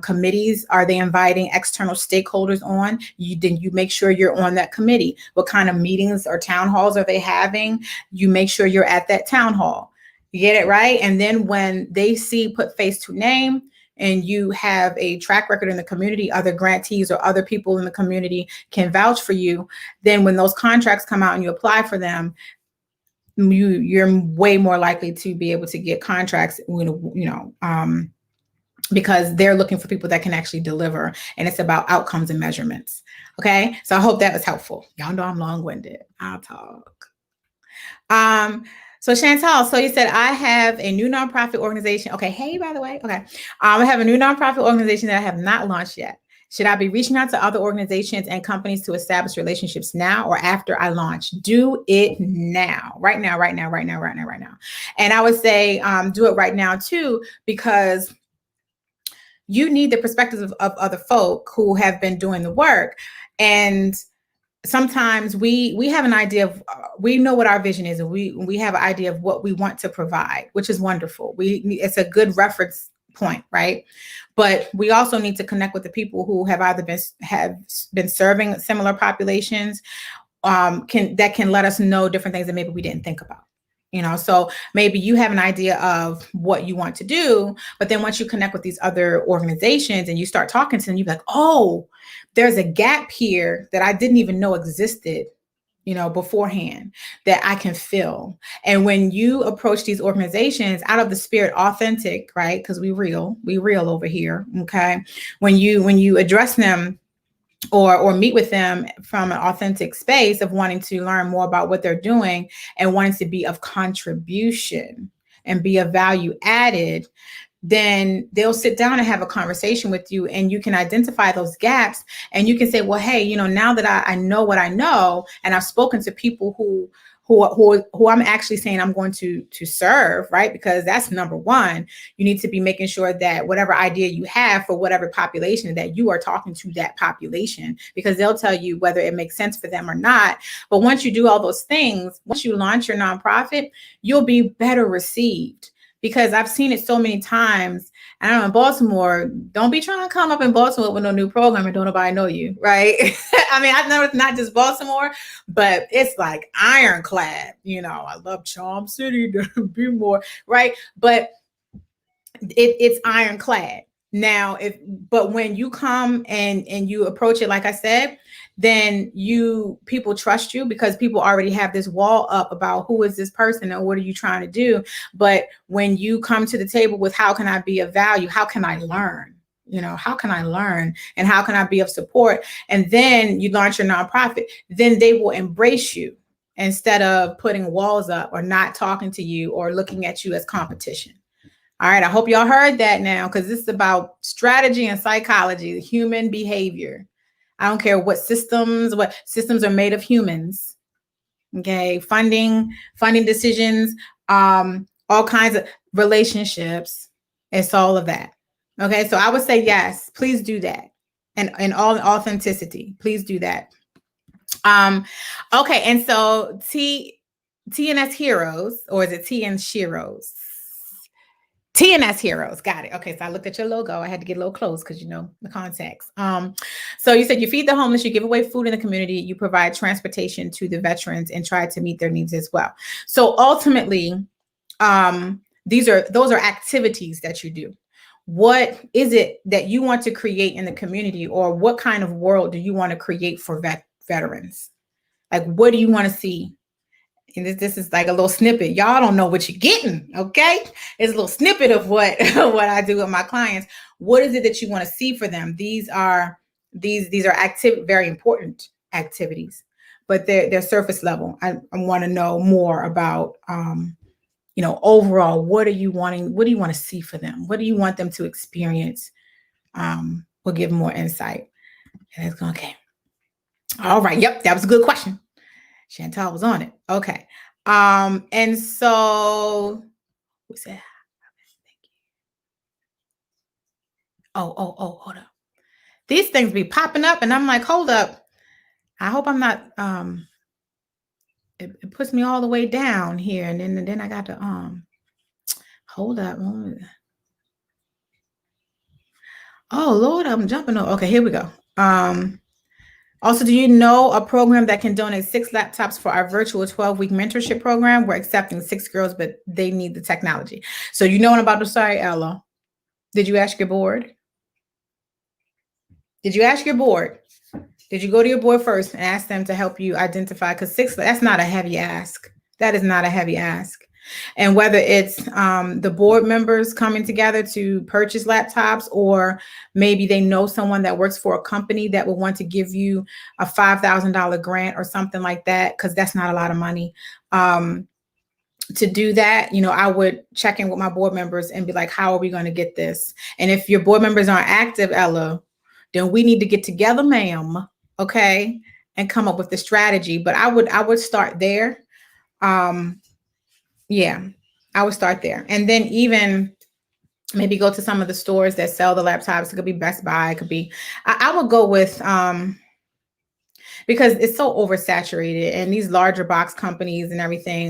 committees are they inviting external stakeholders on? Then you make sure you're on that committee. What kind of meetings or town halls are they having? You make sure you're at that town hall. You get it right? And then when they put face to name, and you have a track record in the community, other grantees or other people in the community can vouch for you, then when those contracts come out and you apply for them, you're way more likely to be able to get contracts, because they're looking for people that can actually deliver, and it's about outcomes and measurements. Okay, so I hope that was helpful. Y'all know I'm long-winded. I'll talk. So Chantal, so you said, I have a new nonprofit organization. Okay. Hey, by the way. Okay. I have a new nonprofit organization that I have not launched yet. Should I be reaching out to other organizations and companies to establish relationships now or after I launch? Do it now, right now. And I would say, do it right now too, because you need the perspectives of other folk who have been doing the work. And sometimes we have an idea of, we know what our vision is, and we have an idea of what we want to provide, which is wonderful. It's a good reference point, right? But we also need to connect with the people who have either been serving similar populations, that can let us know different things that maybe we didn't think about. So maybe you have an idea of what you want to do, but then once you connect with these other organizations and you start talking to them, you're like, oh, there's a gap here that I didn't even know existed, beforehand, that I can fill. And when you approach these organizations out of the spirit authentic, right? Because we real over here. Okay. When you address them or meet with them from an authentic space of wanting to learn more about what they're doing and wanting to be of contribution and be of value added, then they'll sit down and have a conversation with you, and you can identify those gaps, and you can say, well, hey, now that I know what I know, and I've spoken to people who I'm actually saying I'm going to serve, right? Because that's number one. You need to be making sure that whatever idea you have for whatever population, that you are talking to that population, because they'll tell you whether it makes sense for them or not. But once you do all those things, once you launch your nonprofit, you'll be better received, because I've seen it so many times. I don't know, in Baltimore, don't be trying to come up in Baltimore with no new program and don't nobody know you, right? I mean, I've never, not just Baltimore, but it's like ironclad. You know, I love Charm City to be more, right? But it's ironclad. Now, but when you come and you approach it, like I said, then people trust you because people already have this wall up about who is this person and what are you trying to do. But when you come to the table with how can I be of value, how can I learn, how can I learn and how can I be of support, and then you launch your nonprofit, then they will embrace you instead of putting walls up or not talking to you or looking at you as competition. All right, I hope y'all heard that now, because this is about strategy and psychology, human behavior. I don't care what systems are made of humans. Okay, funding decisions, all kinds of relationships. It's all of that. Okay, so I would say yes, please do that. And in all authenticity, please do that. Okay, and so TNS Heroes, or is it TN Sheroes? TNS Heroes. Got it. Okay. So I looked at your logo. I had to get a little close because, the context. So you said you feed the homeless, you give away food in the community, you provide transportation to the veterans and try to meet their needs as well. So ultimately, those are activities that you do. What is it that you want to create in the community, or what kind of world do you want to create for veterans? Like, what do you want to see? And this is like a little snippet. Y'all don't know what you're getting, okay? It's a little snippet of what I do with my clients. What is it that you want to see for them? These are very important activities, but they're surface level. I want to know more about, overall, what are you wanting? What do you want to see for them? What do you want them to experience? We'll give more insight. And it's going, okay. All right. Yep. That was a good question. Chantal was on it. Okay. And so we said, thank you. Oh, hold up. These things be popping up and I'm like, hold up. I hope I'm not, it puts me all the way down here. And then I got to, hold up. Oh Lord, I'm jumping over. Okay, here we go. Also, do you know a program that can donate 6 laptops for our virtual 12-week mentorship program? We're accepting 6 girls, but they need the technology. So you know what I'm about to say, Ella. Did you ask your board? Did you ask your board? Did you go to your board first and ask them to help you identify? Because 6, that's not a heavy ask. That is not a heavy ask. And whether it's the board members coming together to purchase laptops, or maybe they know someone that works for a company that will want to give you a $5,000 grant or something like that, because that's not a lot of money. To do that, I would check in with my board members and be like, how are we going to get this? And if your board members aren't active, Ella, then we need to get together, ma'am, okay, and come up with the strategy. But I would start there. Yeah, I would start there. And then even maybe go to some of the stores that sell the laptops. It could be Best Buy. It could be, I would go with, because it's so oversaturated, and these larger box companies and everything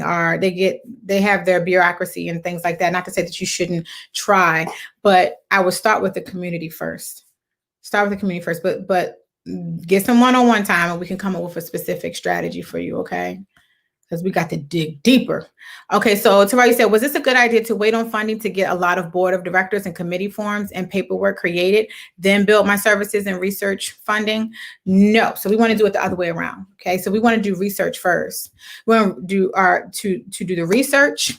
they have their bureaucracy and things like that. Not to say that you shouldn't try, but I would start with the community first. But get some one-on-one time and we can come up with a specific strategy for you. Okay. Because we got to dig deeper. Okay, so Tawari said, was this a good idea to wait on funding to get a lot of board of directors and committee forms and paperwork created, then build my services and research funding? No, so we want to do it the other way around. Okay, so we want to do research first. We want to do to do the research,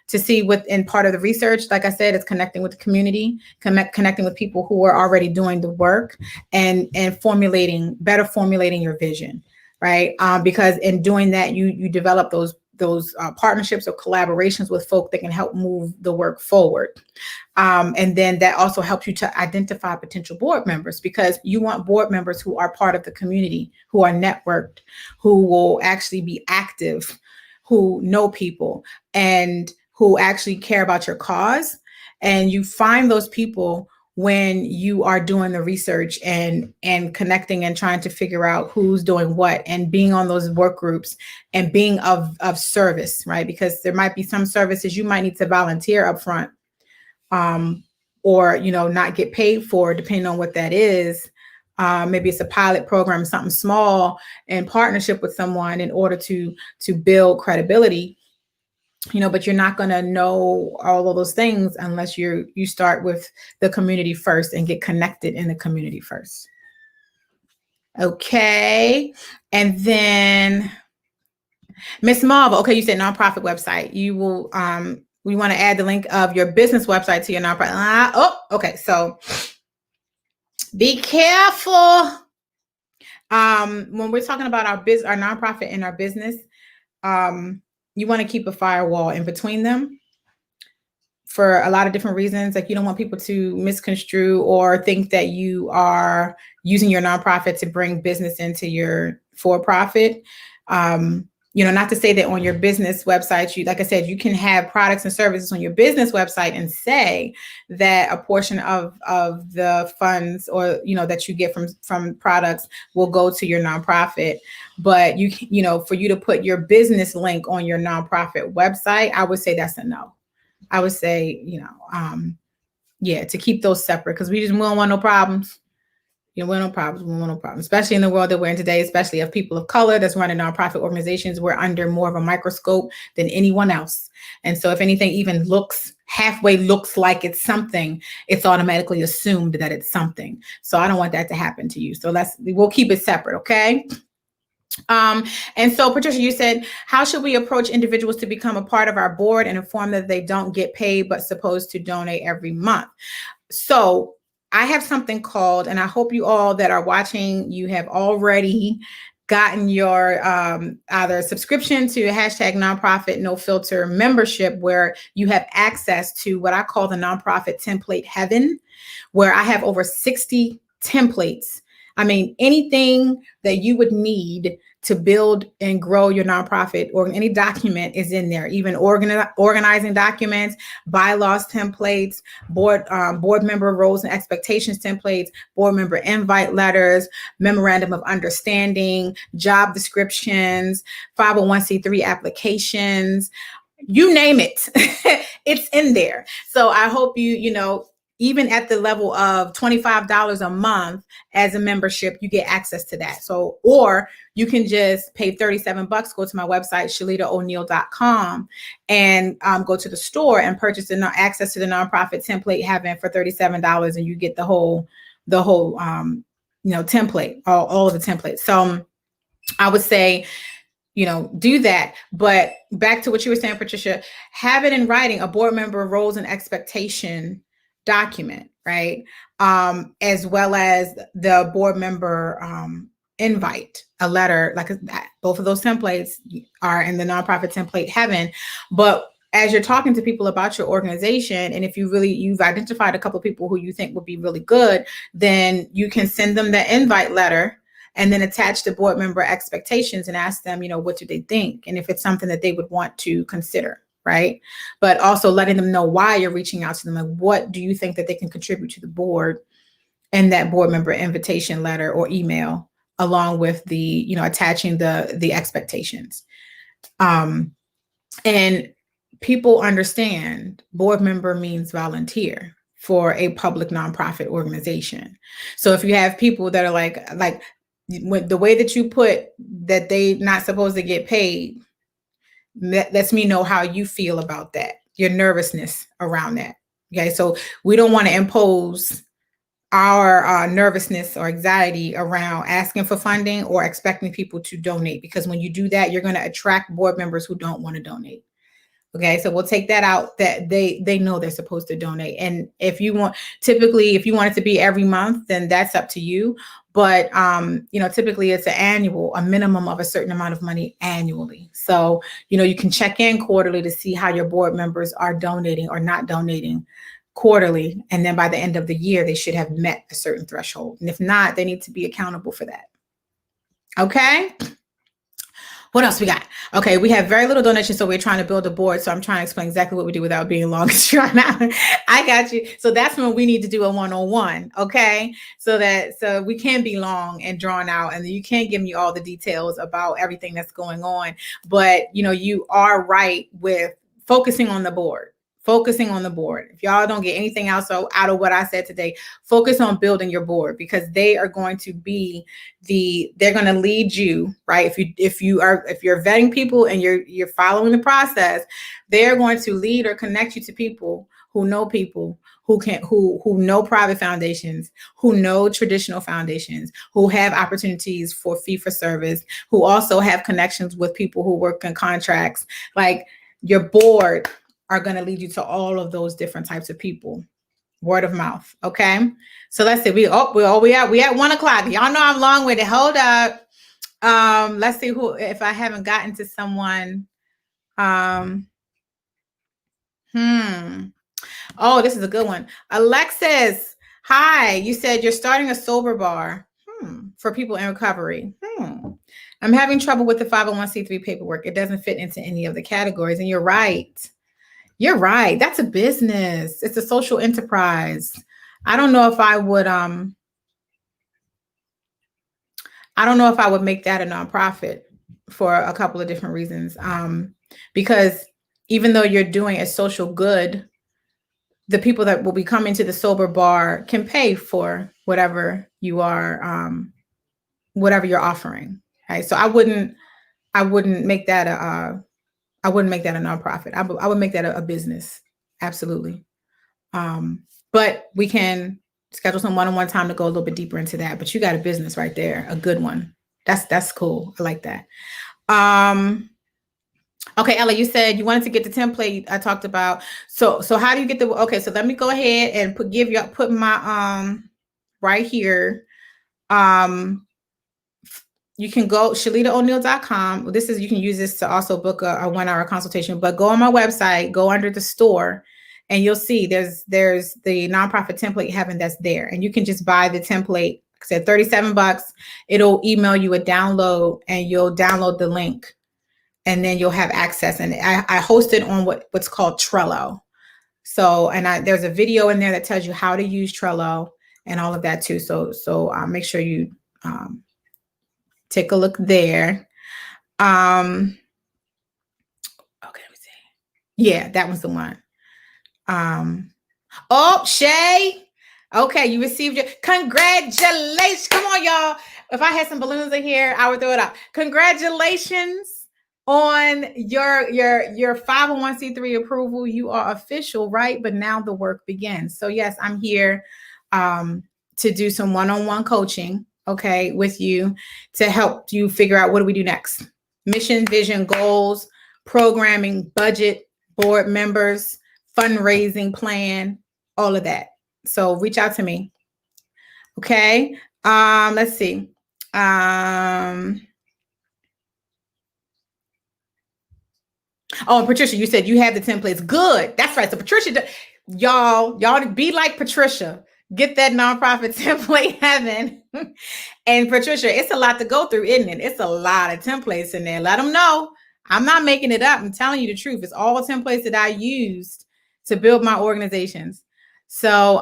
to see what, in part of the research, like I said, is connecting with the community, connecting with people who are already doing the work, and formulating your vision. Right. Because in doing that, you develop those partnerships or collaborations with folk that can help move the work forward. And then that also helps you to identify potential board members, because you want board members who are part of the community, who are networked, who will actually be active, who know people, and who actually care about your cause. And you find those people when you are doing the research and connecting and trying to figure out who's doing what and being on those work groups and being of service, right? Because there might be some services you might need to volunteer up front, or, not get paid for, depending on what that is. Maybe it's a pilot program, something small in partnership with someone in order to build credibility. But you're not going to know all of those things unless you start with the community first and get connected in the community first. Okay. And then Miss Marvel, okay, you said nonprofit website. You will, we want to add the link of your business website to your nonprofit. Okay. So be careful. When we're talking about our nonprofit and our business, you want to keep a firewall in between them for a lot of different reasons. Like, you don't want people to misconstrue or think that you are using your nonprofit to bring business into your for-profit. Not to say that on your business website, like I said, you can have products and services on your business website and say that a portion of the funds or, that you get from products will go to your nonprofit. But for you to put your business link on your nonprofit website, I would say that's a no. I would say, to keep those separate, because we don't want no problems. We want no problems, especially in the world that we're in today, especially of people of color that's running nonprofit organizations. We're under more of a microscope than anyone else. And so if anything even halfway looks like it's something, it's automatically assumed that it's something. So I don't want that to happen to you. So we'll keep it separate. Okay. And so Patricia, you said, how should we approach individuals to become a part of our board and inform that they don't get paid, but supposed to donate every month? So I have something called, and I hope you all that are watching, you have already gotten your either subscription to #nonprofit no filter membership, where you have access to what I call the nonprofit template heaven, where I have over 60 templates. I mean, anything that you would need to build and grow your nonprofit, or any document is in there, even organizing documents, bylaws templates, board member roles and expectations templates, board member invite letters, memorandum of understanding, job descriptions, 501c3 applications, you name it, it's in there. So I hope even at the level of $25 a month as a membership, you get access to that. So, or you can just pay $37, go to my website, ShalitaO'Neal.com, and go to the store and purchase access to the nonprofit template heaven for $37, and you get the whole template, all of the templates. So I would say, do that. But back to what you were saying, Patricia, have it in writing, a board member roles and expectation document, right? As well as the board member invite, a letter, like both of those templates are in the nonprofit template heaven. But as you're talking to people about your organization, and if you've identified a couple of people who you think would be really good, then you can send them the invite letter and then attach the board member expectations and ask them, what do they think? And if it's something that they would want to consider, right? But also letting them know why you're reaching out to them. Like, what do you think that they can contribute to the board in that board member invitation letter or email, along with the, attaching the expectations. And people understand board member means volunteer for a public nonprofit organization. So if you have people that are like when the way that you put that they not supposed to get paid, that lets me know how you feel about that, your nervousness around that. Okay, so we don't want to impose our nervousness or anxiety around asking for funding or expecting people to donate, because when you do that, you're going to attract board members who don't want to donate. Okay, so we'll take that out, that they know they're supposed to donate. And if you want it to be every month, then that's up to you. But typically it's a minimum of a certain amount of money annually. So you can check in quarterly to see how your board members are donating or not donating quarterly, and then by the end of the year they should have met a certain threshold. And if not, they need to be accountable for that. Okay. What else we got? Okay, we have very little donations, so we're trying to build a board. So I'm trying to explain exactly what we do without being long. I got you. So that's when we need to do a one-on-one. Okay, so we can be long and drawn out, and you can't give me all the details about everything that's going on. But you are right with focusing on the board. Focusing on the board. If y'all don't get anything else out of what I said today, focus on building your board, because they are going to be they're going to lead you, right? If you're vetting people and you're following the process, they're going to lead or connect you to people who know who know private foundations, who know traditional foundations, who have opportunities for fee for service, who also have connections with people who work in contracts. Like, your board are going to lead you to all of those different types of people. Word of mouth. Okay. So let's see. We at 1 o'clock. Y'all know I'm long with it. Hold up. Let's see if I haven't gotten to someone. Oh, this is a good one. Alexis. Hi. You said you're starting a sober bar for people in recovery. I'm having trouble with the 501c3 paperwork. It doesn't fit into any of the categories. And you're right. You're right. That's a business. It's a social enterprise. I don't know if I would make that a nonprofit for a couple of different reasons. Because even though you're doing a social good, the people that will be coming to the sober bar can pay for whatever you are, whatever you're offering. Right. So I wouldn't make that a nonprofit. I would make that a business. Absolutely. But we can schedule some one-on-one time to go a little bit deeper into that. But you got a business right there, a good one. That's cool. I like that. Okay, Ella, you said you wanted to get the template I talked about. So how do you get the? Okay, so let me go ahead and put my right here. You can go ShalitaO'Neal.com. You can use this to also book a 1-hour consultation, but go on my website, go under the store, and you'll see there's the nonprofit template heaven that's there. And you can just buy the template. Like I said, $37. It'll email you a download, and you'll download the link, and then you'll have access. And I host it on what's called Trello. So, and there's a video in there that tells you how to use Trello and all of that too. So make sure you, take a look there. Okay, let me see. Yeah, that was the one. Oh, Shay. Okay, you received your congratulations. Come on, y'all. If I had some balloons in here, I would throw it up. Congratulations on your 501c3 approval. You are official, right? But now the work begins. So yes, I'm here to do some one-on-one coaching, okay, with you to help you figure out what do we do next. Mission, vision, goals, programming, budget, board members, fundraising plan, all of that. So reach out to me. Okay. Let's see. Oh, Patricia, you said you have the templates. Good. That's right. So Patricia, y'all be like Patricia. Get that nonprofit template heaven. And Patricia, it's a lot to go through, isn't it? It's a lot of templates in there. Let them know. I'm not making it up. I'm telling you the truth. It's all the templates that I used to build my organizations. So,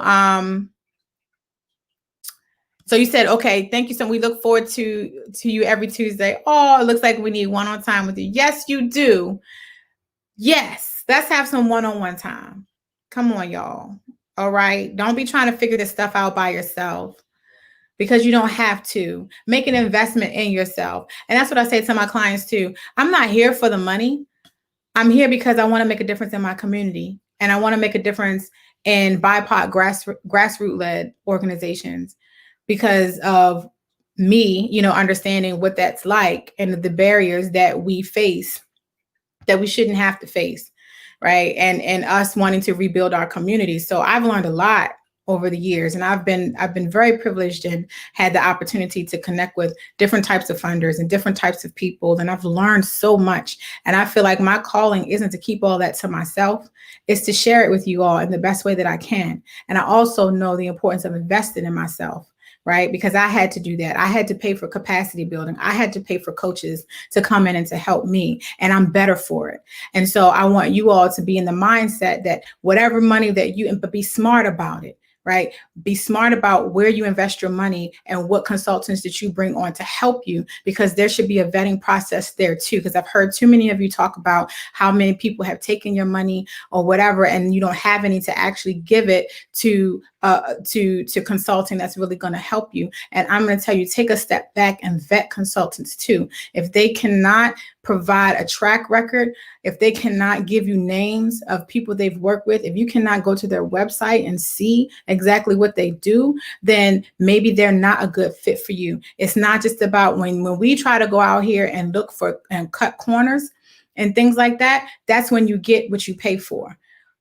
so you said, okay, thank you. So we look forward to you every Tuesday. Oh, it looks like we need one-on-one time with you. Yes, you do. Yes, let's have some one-on-one time. Come on, y'all. All right. Don't be trying to figure this stuff out by yourself, because you don't have to. Make an investment in yourself. And that's what I say to my clients too. I'm not here for the money. I'm here because I want to make a difference in my community. And I want to make a difference in BIPOC grassroots-led organizations because of me, understanding what that's like and the barriers that we face that we shouldn't have to face. Right. And us wanting to rebuild our community. So I've learned a lot over the years, and I've been very privileged and had the opportunity to connect with different types of funders and different types of people. And I've learned so much. And I feel like my calling isn't to keep all that to myself. It's to share it with you all in the best way that I can. And I also know the importance of investing in myself, right? Because I had to do that. I had to pay for capacity building. I had to pay for coaches to come in and to help me, and I'm better for it. And so I want you all to be in the mindset that whatever money that you, but be smart about it, right? Be smart about where you invest your money and what consultants that you bring on to help you, because there should be a vetting process there too. Because I've heard too many of you talk about how many people have taken your money or whatever, and you don't have any to actually give it to consulting that's really going to help you. And I'm going to tell you, take a step back and vet consultants too. If they cannot provide a track record, if they cannot give you names of people they've worked with, if you cannot go to their website and see exactly what they do, then maybe they're not a good fit for you. It's not just about when we try to go out here and look for and cut corners and things like that. That's when you get what you pay for,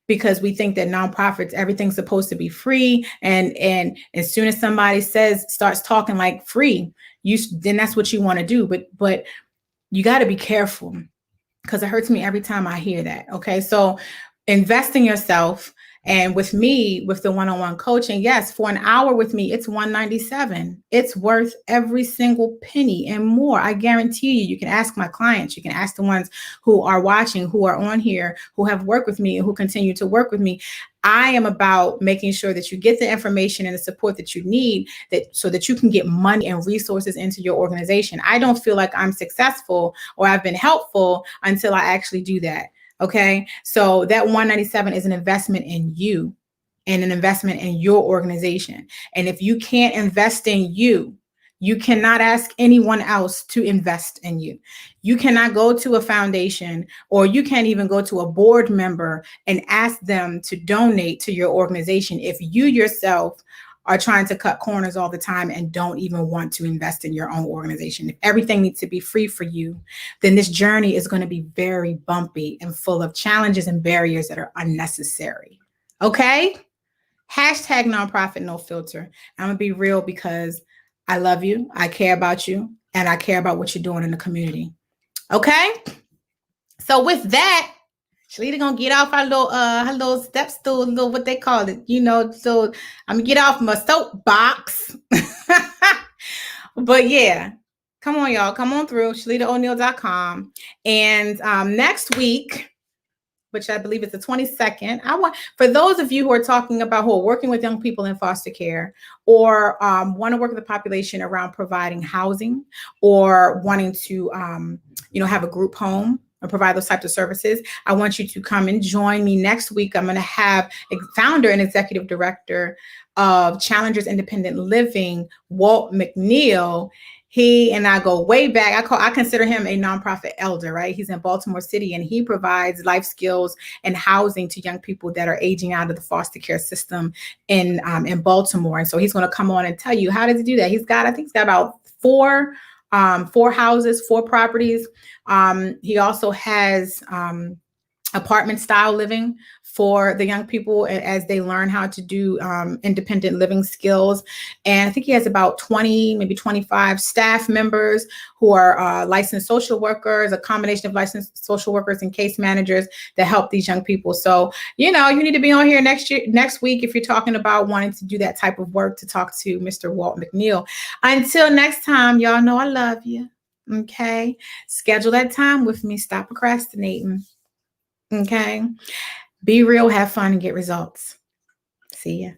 because we think that nonprofits, everything's supposed to be free. And as soon as somebody starts talking like free, then that's what you want to do. But you got to be careful, because it hurts me every time I hear that. Okay. So invest in yourself. And with me, with the one-on-one coaching, yes, for an hour with me, it's $197. It's worth every single penny and more. I guarantee you. You can ask my clients. You can ask the ones who are watching, who are on here, who have worked with me and who continue to work with me. I am about making sure that you get the information and the support that you need, so that you can get money and resources into your organization. I don't feel like I'm successful or I've been helpful until I actually do that. Okay. So that $197 is an investment in you and an investment in your organization. And if you can't invest in you, you cannot ask anyone else to invest in you. You cannot go to a foundation, or you can't even go to a board member and ask them to donate to your organization if you yourself are trying to cut corners all the time and don't even want to invest in your own organization. If everything needs to be free for you, then this journey is going to be very bumpy and full of challenges and barriers that are unnecessary. Okay? Hashtag nonprofit no filter. I'm going to be real, because I love you, I care about you, and I care about what you're doing in the community. Okay? So with that, Shalita gonna get off her little step stool, little what they call it, So I'm gonna get off my soapbox. But yeah, come on, y'all, come on through ShalitaO'Neal.com. And next week, which I believe is the 22nd, for those of you who are talking about, who are working with young people in foster care, or want to work with the population around providing housing, or wanting to have a group home and provide those types of services, I want you to come and join me next week. I'm going to have a founder and executive director of Challengers Independent Living, Walt McNeil. He and I go way back. I consider him a nonprofit elder, right? He's in Baltimore City, and he provides life skills and housing to young people that are aging out of the foster care system in Baltimore. And so he's going to come on and tell you, how does he do that? I think he's got about four houses, 4 properties. He also has apartment style living for the young people as they learn how to do independent living skills. And I think he has about 20, maybe 25 staff members who are licensed social workers, a combination of licensed social workers and case managers that help these young people. So, you need to be on here next week if you're talking about wanting to do that type of work, to talk to Mr. Walt McNeil. Until next time, y'all know I love you. Okay. Schedule that time with me. Stop procrastinating. Okay. Be real, have fun, and get results. See ya.